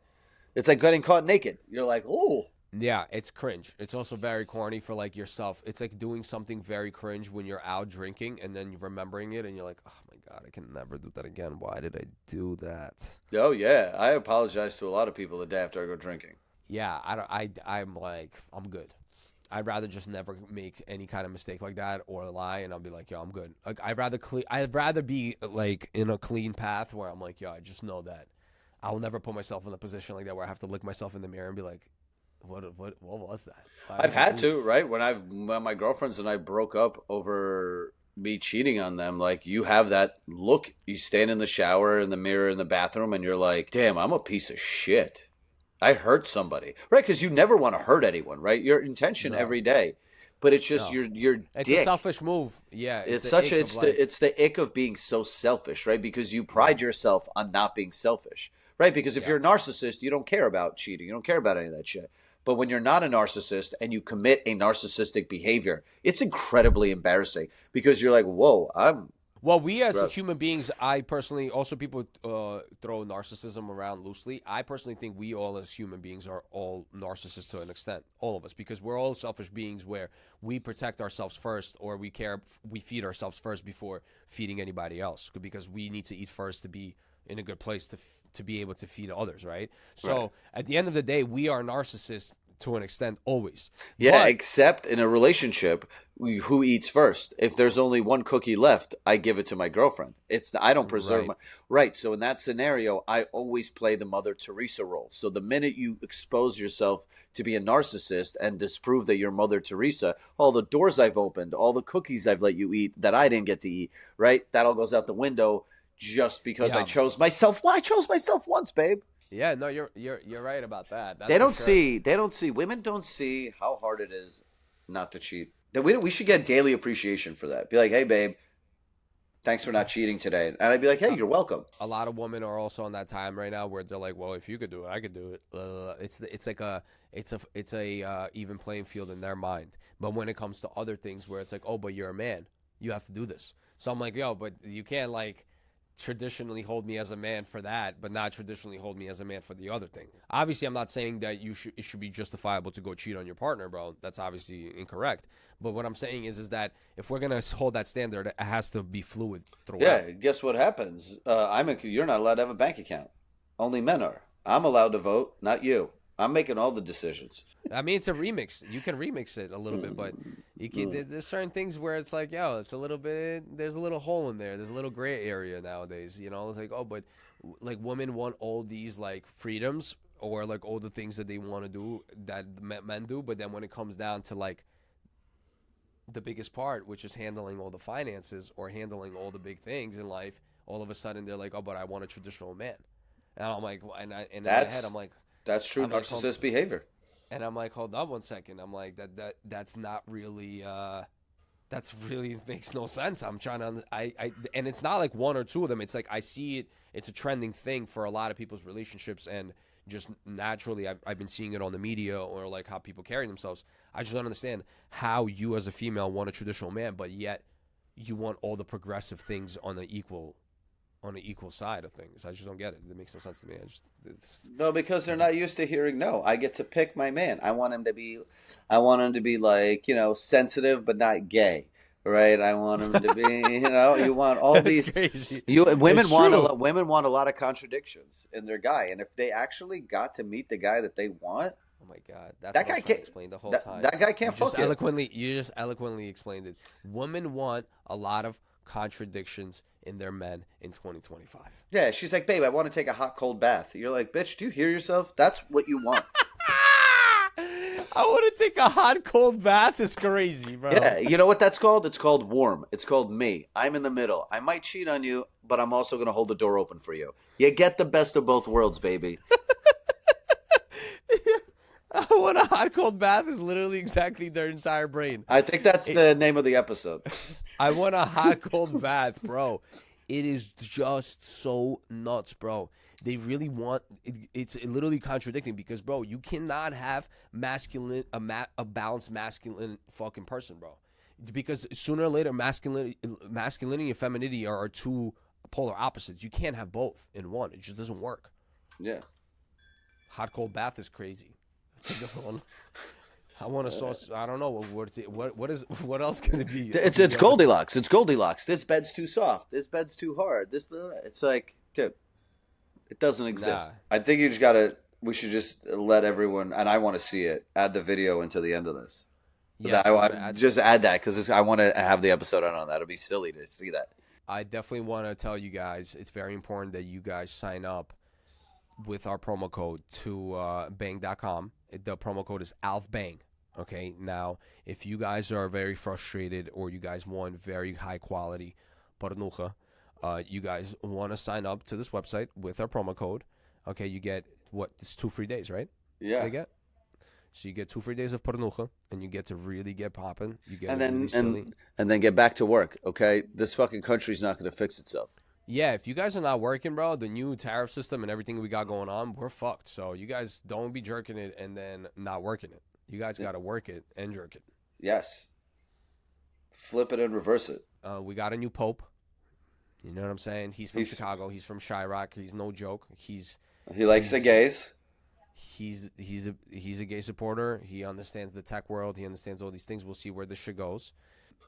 S2: It's like getting caught naked. You're like, oh.
S1: Yeah, it's cringe. It's also very corny for like yourself. It's like doing something very cringe when you're out drinking and then you're remembering it and you're like, oh my god, I can never do that again. Why did I do that?
S2: Oh yeah, I apologize to a lot of people the day after I go drinking.
S1: Yeah, I'm like, I'm good. I'd rather just never make any kind of mistake like that or lie, and I'll be like, yo, I'm good. Like I'd rather be like in a clean path where I'm like, yo, I just know that I'll never put myself in a position like that where I have to look myself in the mirror and be like, what was that?
S2: I've had to, right? When my girlfriends and I broke up over me cheating on them, like you have that look, you stand in the shower, in the mirror, in the bathroom, and you're like, damn, I'm a piece of shit. I hurt somebody, right? Because you never want to hurt anyone, right? Your intention every day, but it's just your
S1: it's
S2: dick.
S1: A selfish move. Yeah,
S2: it's the ick of being so selfish, right? Because you pride yourself on not being selfish, right? Because if you're a narcissist, you don't care about cheating, you don't care about any of that shit. But when you're not a narcissist and you commit a narcissistic behavior, it's incredibly embarrassing because you're like, whoa,
S1: Well, we as human beings, I personally, also people throw narcissism around loosely. I personally think we all as human beings are all narcissists to an extent, all of us, because we're all selfish beings where we protect ourselves first, or we feed ourselves first before feeding anybody else, because we need to eat first to be in a good place to be able to feed others, right? So at the end of the day, we are narcissists to an extent always.
S2: Yeah,
S1: But
S2: except in a relationship, who eats first? If there's only one cookie left, I give it to my girlfriend. I don't preserve
S1: right.
S2: my right. So in that scenario, I always play the Mother Teresa role. So the minute you expose yourself to be a narcissist and disprove that you're Mother Teresa, all the doors I've opened, all the cookies I've let you eat that I didn't get to eat, right? That all goes out the window just because I
S1: Yeah.
S2: chose myself. Well, I chose myself once, babe.
S1: Yeah, no, you're right about that. That's
S2: They
S1: for
S2: don't
S1: sure.
S2: see. They don't see. Women don't see how hard it is not to cheat. That we should get daily appreciation for that. Be like, hey, babe, thanks for not cheating today. And I'd be like, hey, you're welcome.
S1: A lot of women are also on that time right now where they're like, well, if you could do it, I could do it. It's a even playing field in their mind. But when it comes to other things where it's like, oh, but you're a man, you have to do this. So I'm like, yo, but you can't like traditionally hold me as a man for that, but not traditionally hold me as a man for the other thing. Obviously, I'm not saying that it should be justifiable to go cheat on your partner, bro. That's obviously incorrect. But what I'm saying is that if we're gonna hold that standard, it has to be fluid throughout.
S2: Yeah. Guess what happens? You're not allowed to have a bank account. Only men are. I'm allowed to vote, not you. I'm making all the decisions.
S1: I mean, it's a remix. You can remix it a little bit, but you can. There's certain things where it's like, yo, it's a little bit. There's a little hole in there. There's a little gray area nowadays. You know, it's like, oh, but like women want all these like freedoms or like all the things that they want to do that men do, but then when it comes down to like the biggest part, which is handling all the finances or handling all the big things in life, all of a sudden they're like, oh, but I want a traditional man, and I'm like, and in my head,
S2: That's
S1: I'm like.
S2: that's true
S1: I'm like, hold,
S2: narcissist behavior.
S1: and I'm like, hold on one second. I'm like, that's not really that's really makes no sense. I'm trying to and it's not like one or two of them. It's like I see it. It's a trending thing for a lot of people's relationships, and just naturally, I've been seeing it on the media or like how people carry themselves. I just don't understand how you as a female want a traditional man, but yet you want all the progressive things on the equal side of things. I just don't get it. It makes no sense to me.
S2: No, because they're not used to hearing no. I get to pick my man. I want him to be like, sensitive but not gay. Right? I want him to be, you want all
S1: That's
S2: these
S1: crazy.
S2: women
S1: It's
S2: want
S1: true.
S2: women want a lot of contradictions in their guy. And if they actually got to meet the guy that they want,
S1: Oh my God, that's
S2: that
S1: what I
S2: guy
S1: was trying to
S2: can't
S1: explain the whole
S2: that,
S1: time.
S2: that guy can't fuck it.
S1: You just eloquently explained it. Women want a lot of contradictions in their men in 2025.
S2: Yeah, she's like, babe, I want to take a hot cold bath. You're like, bitch, do you hear yourself? That's what you want.
S1: I want to take a hot cold bath. Is crazy, bro.
S2: Yeah, you know what that's called? It's called warm. It's called me. I'm in the middle. I might cheat on you, but I'm also going to hold the door open for you. You get the best of both worlds, baby.
S1: I want a hot cold bath is literally exactly their entire brain.
S2: I think that's the name of the episode.
S1: I want a hot cold bath, bro. It is just so nuts, bro. They really want it's literally contradicting because, bro, you cannot have a balanced masculine fucking person, bro. Because sooner or later, masculinity and femininity are two polar opposites. You can't have both in one. It just doesn't work.
S2: Yeah.
S1: Hot cold bath is crazy. That's a different one. I want a sauce. I don't know what else can it be?
S2: It's Goldilocks. It's Goldilocks. This bed's too soft. This bed's too hard. It's like, dude, it doesn't exist.
S1: Nah.
S2: I think we should just let everyone, and I want to see it, add the video into the end of this.
S1: Yes,
S2: Just add that because I want to have the episode on that. It'll be silly to see that.
S1: I definitely want to tell you guys it's very important that you guys sign up with our promo code to bang.com. The promo code is ALFBANG. Okay, now if you guys are very frustrated or you guys want very high quality pornucha, you guys want to sign up to this website with our promo code. Okay, you get it's 2 free days, right?
S2: Yeah.
S1: They get. So you get 2 free days of pornucha, and you get to really get popping. You get
S2: And then
S1: really silly.
S2: and then get back to work. Okay, this fucking country's not going to fix itself.
S1: Yeah, if you guys are not working, bro, the new tariff system and everything we got going on, we're fucked. So you guys don't be jerking it and then not working it. You guys got to work it and jerk it.
S2: Yes. Flip it and reverse it.
S1: We got a new pope. You know what I'm saying? He's from Chicago. He's from Chirac. He's no joke.
S2: He likes the gays.
S1: He's a gay supporter. He understands the tech world. He understands all these things. We'll see where this shit goes.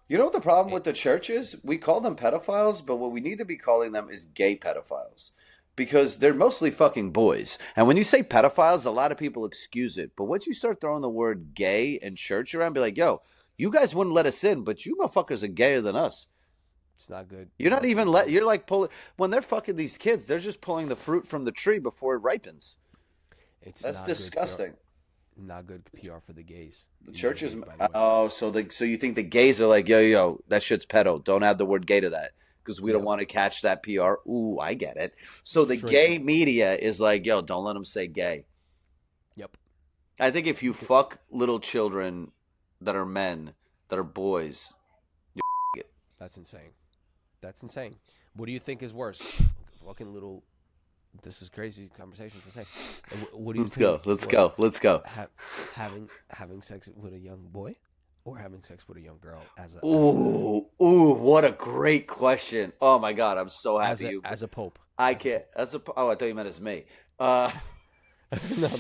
S2: You know what the problem with the church is? We call them pedophiles, but what we need to be calling them is gay pedophiles. because they're mostly fucking boys. And when you say pedophiles, a lot of people excuse it. But once you start throwing the word gay and church around, be like, yo, you guys wouldn't let us in, but you motherfuckers are gayer than us.
S1: It's not good.
S2: You're not even you're like pulling when they're fucking these kids, they're just pulling the fruit from the tree before it ripens. That's disgusting.
S1: Not good PR for the gays.
S2: The churches. So you think the gays are like, yo, that shit's pedo. Don't add the word gay to that because we don't want to catch that PR. Ooh, I get it. So the gay media is like, yo, don't let them say gay.
S1: Yep.
S2: I think if you fuck little children that are men, that are boys, you're it.
S1: That's insane. That's insane. What do you think is worse? Fucking little. This is crazy conversation to say. What do you think?
S2: Let's go.
S1: Having sex with a young boy, or having sex with a young girl
S2: Ooh, what a great question. Oh my God, I'm so happy
S1: as a pope.
S2: I can't. I thought you meant as me.
S1: No,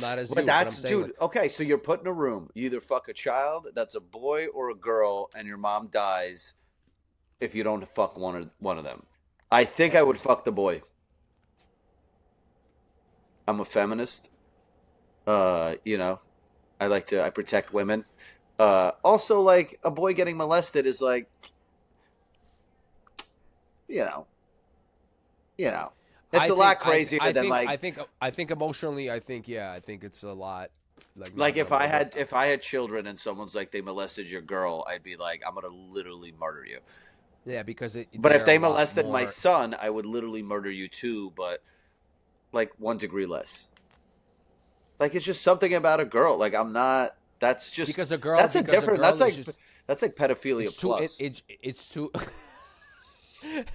S1: not as you.
S2: But that's, dude. Okay, so you're put in a room. You either fuck a child that's a boy or a girl, and your mom dies if you don't fuck one of them. I think I would fuck the boy. I'm a feminist. I protect women. Also, like, a boy getting molested is like, it's a lot crazier than like.
S1: I think emotionally, I think it's a lot.
S2: Like if I had children and someone's like they molested your girl, I'd be like, I'm gonna literally murder you.
S1: Yeah, because
S2: But if they molested my son, I would literally murder you too. But like 1 degree less. Like it's just something about a girl. Like I'm not. That's just
S1: because a girl.
S2: That's a different. That's like pedophilia plus.
S1: It's too.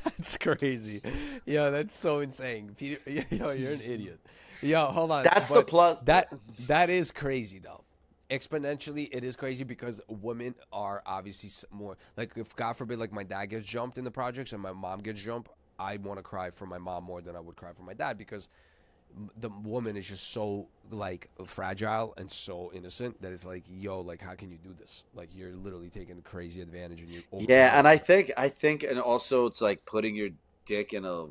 S1: That's crazy. Yo, that's so insane. Peter, yo, you're an idiot. Yo, hold on.
S2: That's the plus.
S1: That is crazy though. Exponentially, it is crazy because women are obviously more like if God forbid, like my dad gets jumped in the projects and my mom gets jumped, I want to cry for my mom more than I would cry for my dad because the woman is just so like fragile and so innocent that it's like, yo, like how can you do this? Like you're literally taking crazy advantage and you.
S2: Yeah, and I think, and also it's like putting your dick in a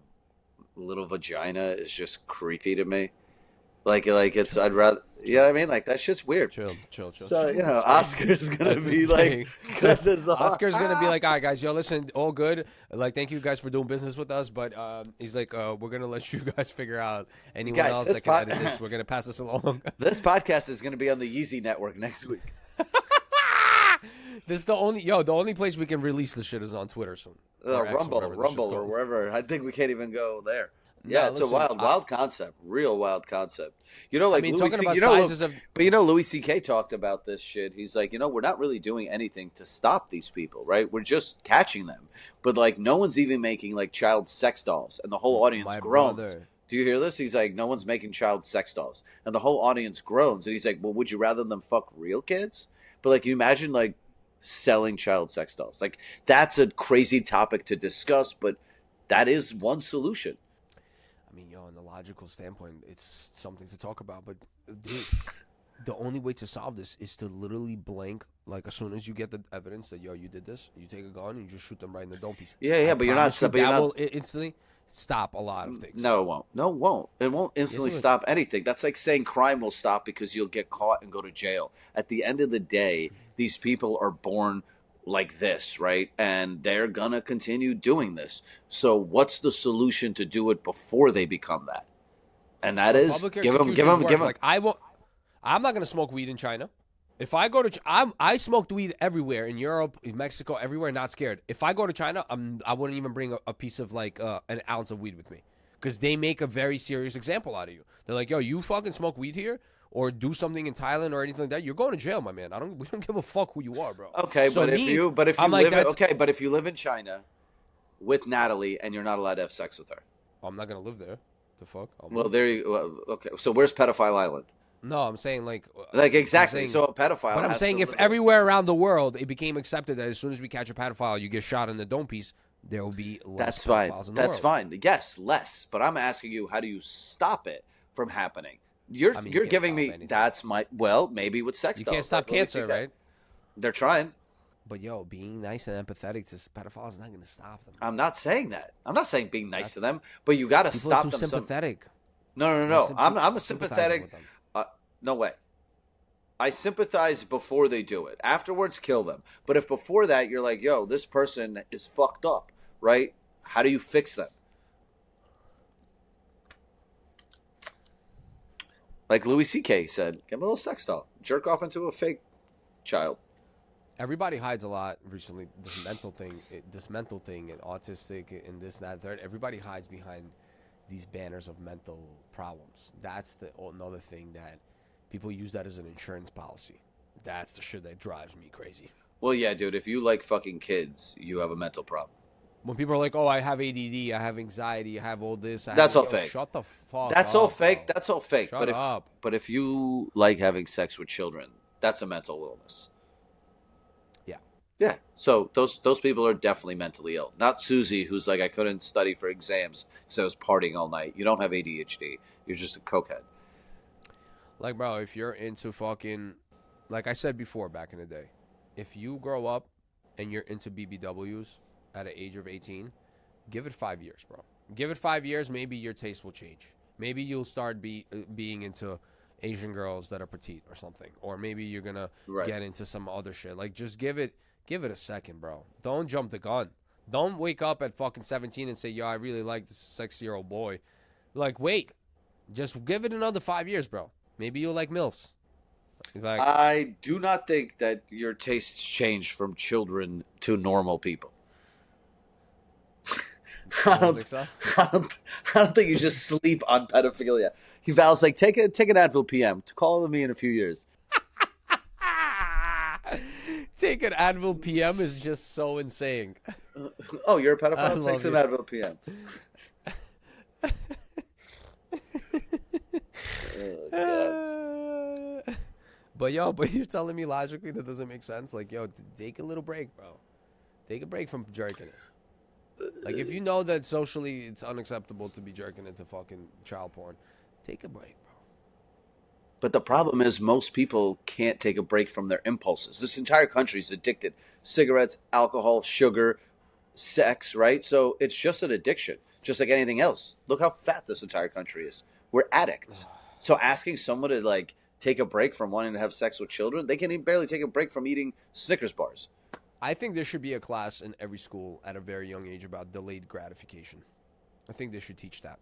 S2: little vagina is just creepy to me. Like it's I'd rather. You know what I mean? Like, that shit's weird.
S1: Chill.
S2: So, Oscar's going to be
S1: like... Oscar's going to be like, all right, guys, yo, listen, all good. Like, thank you guys for doing business with us. But he's like, we're going to let you guys figure out anyone else that can edit this. We're going to pass this along.
S2: This podcast is going to be on the Yeezy Network next week.
S1: This is the only place we can release the shit is on Twitter soon.
S2: Rumble or wherever. I think we can't even go there. Yeah, it's a wild concept. Real wild concept. Like Louis C.K. talked about this shit. He's like, we're not really doing anything to stop these people, right? We're just catching them. But like, no one's even making like child sex dolls, and the whole audience groans.
S1: Brother.
S2: Do you hear this? He's like, no one's making child sex dolls, and the whole audience groans. And he's like, well, would you rather them fuck real kids? But like, you imagine like selling child sex dolls. Like, that's a crazy topic to discuss, but that is one solution.
S1: I mean, in the logical standpoint, it's something to talk about. But, dude, the only way to solve this is to literally blank. Like, as soon as you get the evidence that, you did this, you take a gun and you just shoot them right in the dome piece.
S2: Yeah, but you're not.
S1: That will instantly stop a lot of things.
S2: No, it won't. It won't instantly stop anything. That's like saying crime will stop because you'll get caught and go to jail. At the end of the day, these people are born like this, right? And they're gonna continue doing this. So what's the solution to do it before they become that? And that is give them.
S1: Like I'm not gonna smoke weed in China. If I go to, I smoked weed everywhere in Europe, in Mexico, everywhere. Not scared. If I go to China, I wouldn't even bring a piece of like an ounce of weed with me because they make a very serious example out of you. They're like, yo, you fucking smoke weed here? Or do something in Thailand or anything like that, you're going to jail, my man. We don't give a fuck who you are, bro.
S2: Okay, so if you live in China with Natalie and you're not allowed to have sex with her,
S1: I'm not gonna live there. The fuck?
S2: Okay. So where's Pedophile Island?
S1: No, I'm saying like
S2: exactly. So a pedophile.
S1: But I'm saying if everywhere around the world it became accepted that as soon as we catch a pedophile, you get shot in the dome piece, there will be less pedophiles in the world.
S2: That's fine. Yes, less. But I'm asking you, how do you stop it from happening? You're giving me anything. That's maybe with sex dolls.
S1: You can't stop cancer, right?
S2: They're trying.
S1: But yo, being nice and empathetic to pedophiles is not going to stop them.
S2: I'm not saying that. I'm not saying being nice to them, but you got to stop them.
S1: People are too sympathetic.
S2: No. I'm a sympathetic. No way. I sympathize before they do it. Afterwards, kill them. But if before that you're like, yo, this person is fucked up, right? How do you fix them? Like Louis C.K. said, get a little sex doll. Jerk off into a fake child.
S1: Everybody hides a lot recently. This mental thing and autistic and this, that, third. Everybody hides behind these banners of mental problems. That's another thing that people use that as an insurance policy. That's the shit that drives me crazy.
S2: Well, yeah, dude, if you like fucking kids, you have a mental problem.
S1: When people are like, oh, I have ADD, I have anxiety, I have all this.
S2: That's all fake.
S1: Shut the fuck up.
S2: That's all fake. That's all fake.
S1: Shut up.
S2: But if you like having sex with children, that's a mental illness.
S1: Yeah.
S2: Yeah. So those people are definitely mentally ill. Not Susie, who's like, I couldn't study for exams because I was partying all night. You don't have ADHD. You're just a cokehead.
S1: Like, bro, if you're into fucking, like I said before back in the day, if you grow up and you're into BBWs at an age of 18, give it 5 years, bro. Give it 5 years, maybe your taste will change. Maybe you'll start being into Asian girls that are petite or something. Or maybe you're going to get into some other shit. Like, just give it a second, bro. Don't jump the gun. Don't wake up at fucking 17 and say, yo, I really like this 6-year-old boy. Like, wait. Just give it another 5 years, bro. Maybe you'll like MILFs. Like,
S2: I do not think that your tastes change from children to normal people. I don't think you just sleep on pedophilia. Val's like, take an Advil PM. Call me in a few years.
S1: Take an Advil PM is just so insane.
S2: Oh, you're a pedophile? Take some Advil PM. Oh, God.
S1: But you're telling me logically that doesn't make sense? Like, yo, take a little break, bro. Take a break from jerking it. Like, if you know that socially it's unacceptable to be jerking into fucking child porn, take a break, bro.
S2: But the problem is most people can't take a break from their impulses. This entire country is addicted. Cigarettes, alcohol, sugar, sex, right? So it's just an addiction, just like anything else. Look how fat this entire country is. We're addicts. So asking someone to, like, take a break from wanting to have sex with children, they can even barely take a break from eating Snickers bars.
S1: I think there should be a class in every school at a very young age about delayed gratification. I think they should teach that.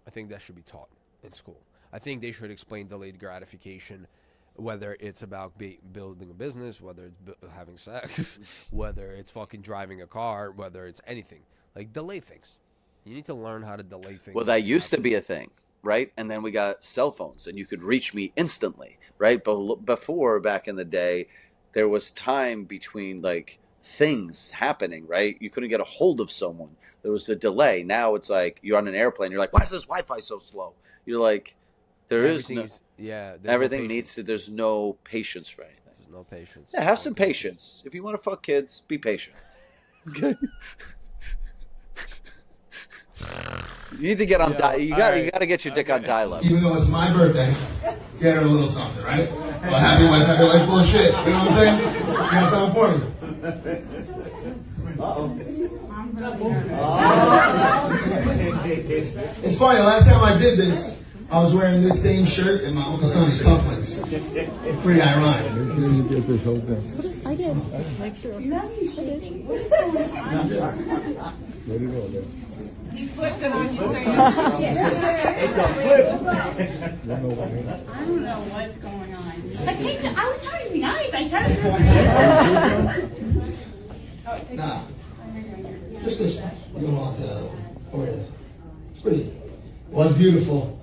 S1: I think that should be taught in school. I think they should explain delayed gratification, whether it's about building a business, whether it's having sex, whether it's fucking driving a car, whether it's anything. Like, delay things. You need to learn how to delay things.
S2: Well, that used to be a thing, right? And then we got cell phones, and you could reach me instantly, right? But before, back in the day, there was time between, like, things happening, right? You couldn't get a hold of someone. There was a delay. Now it's like you're on an airplane. You're like, why is this Wi-Fi so slow? You're like, everything needs to. There's no patience for anything.
S1: There's no patience.
S2: Yeah, have some patience. If you want to fuck kids, be patient. Okay. You need to get on you got to get your dick on dial-up.
S3: Even though it's my birthday, get her a little something, right? Well, happy wife, bullshit. You know what I'm saying? You got something for me. It's funny, the last time I did this, I was wearing this same shirt and my Uncle Sonny's cufflinks. Pretty ironic.
S4: I did. Make sure.
S3: Where'd it go, man?
S4: He flipped it on you, so
S3: It's a flip.
S4: I don't know what's going on. I was trying to be nice. I tried to.
S3: Nah. Just this one. You don't want where it is. It's pretty. Well, it's beautiful.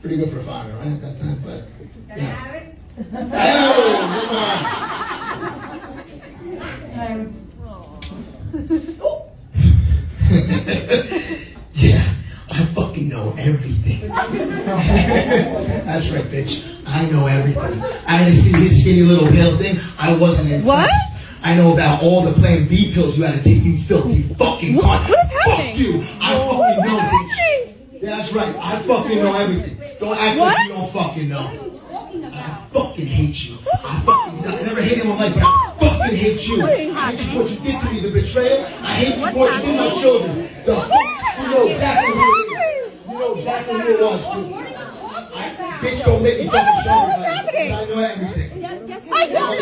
S3: Pretty good for a farmer, right? At that time, but.
S4: Can I have it?
S3: Yeah, I fucking know everything. That's right, bitch. I know everything. I had to see his skinny little pill thing. I wasn't in.
S5: What?
S3: I know about all the Plan B pills you had to take, you filthy fucking cunt.
S5: What's happening?
S3: Fuck you. I fucking know, bitch. Yeah, that's right. I fucking know everything. Don't act like you don't fucking know. I fucking hate you. I never hated him in my life, but I fucking even hate you. I hate what you did to me, the betrayal. I hate what you did to my children. You know exactly who it is. You know exactly who it was, too. Bitch, don't make me fucking show you. I know everything.
S4: I don't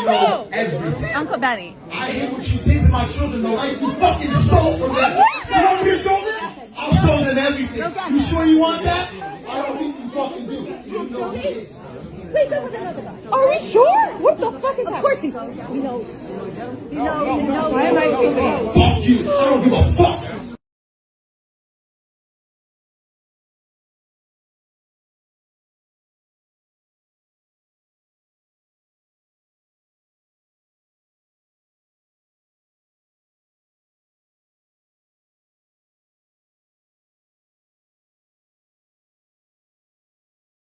S4: know.
S3: Everything.
S5: Uncle Benny.
S3: I hate what you did to my children, the life you fucking stole from them. You want me to show them? I'll show them everything. You sure you want that? I don't think you fucking do. You know who it is.
S4: Are we sure? What the fuck is that?
S5: Of course he knows. He knows.
S4: Why am I thinking?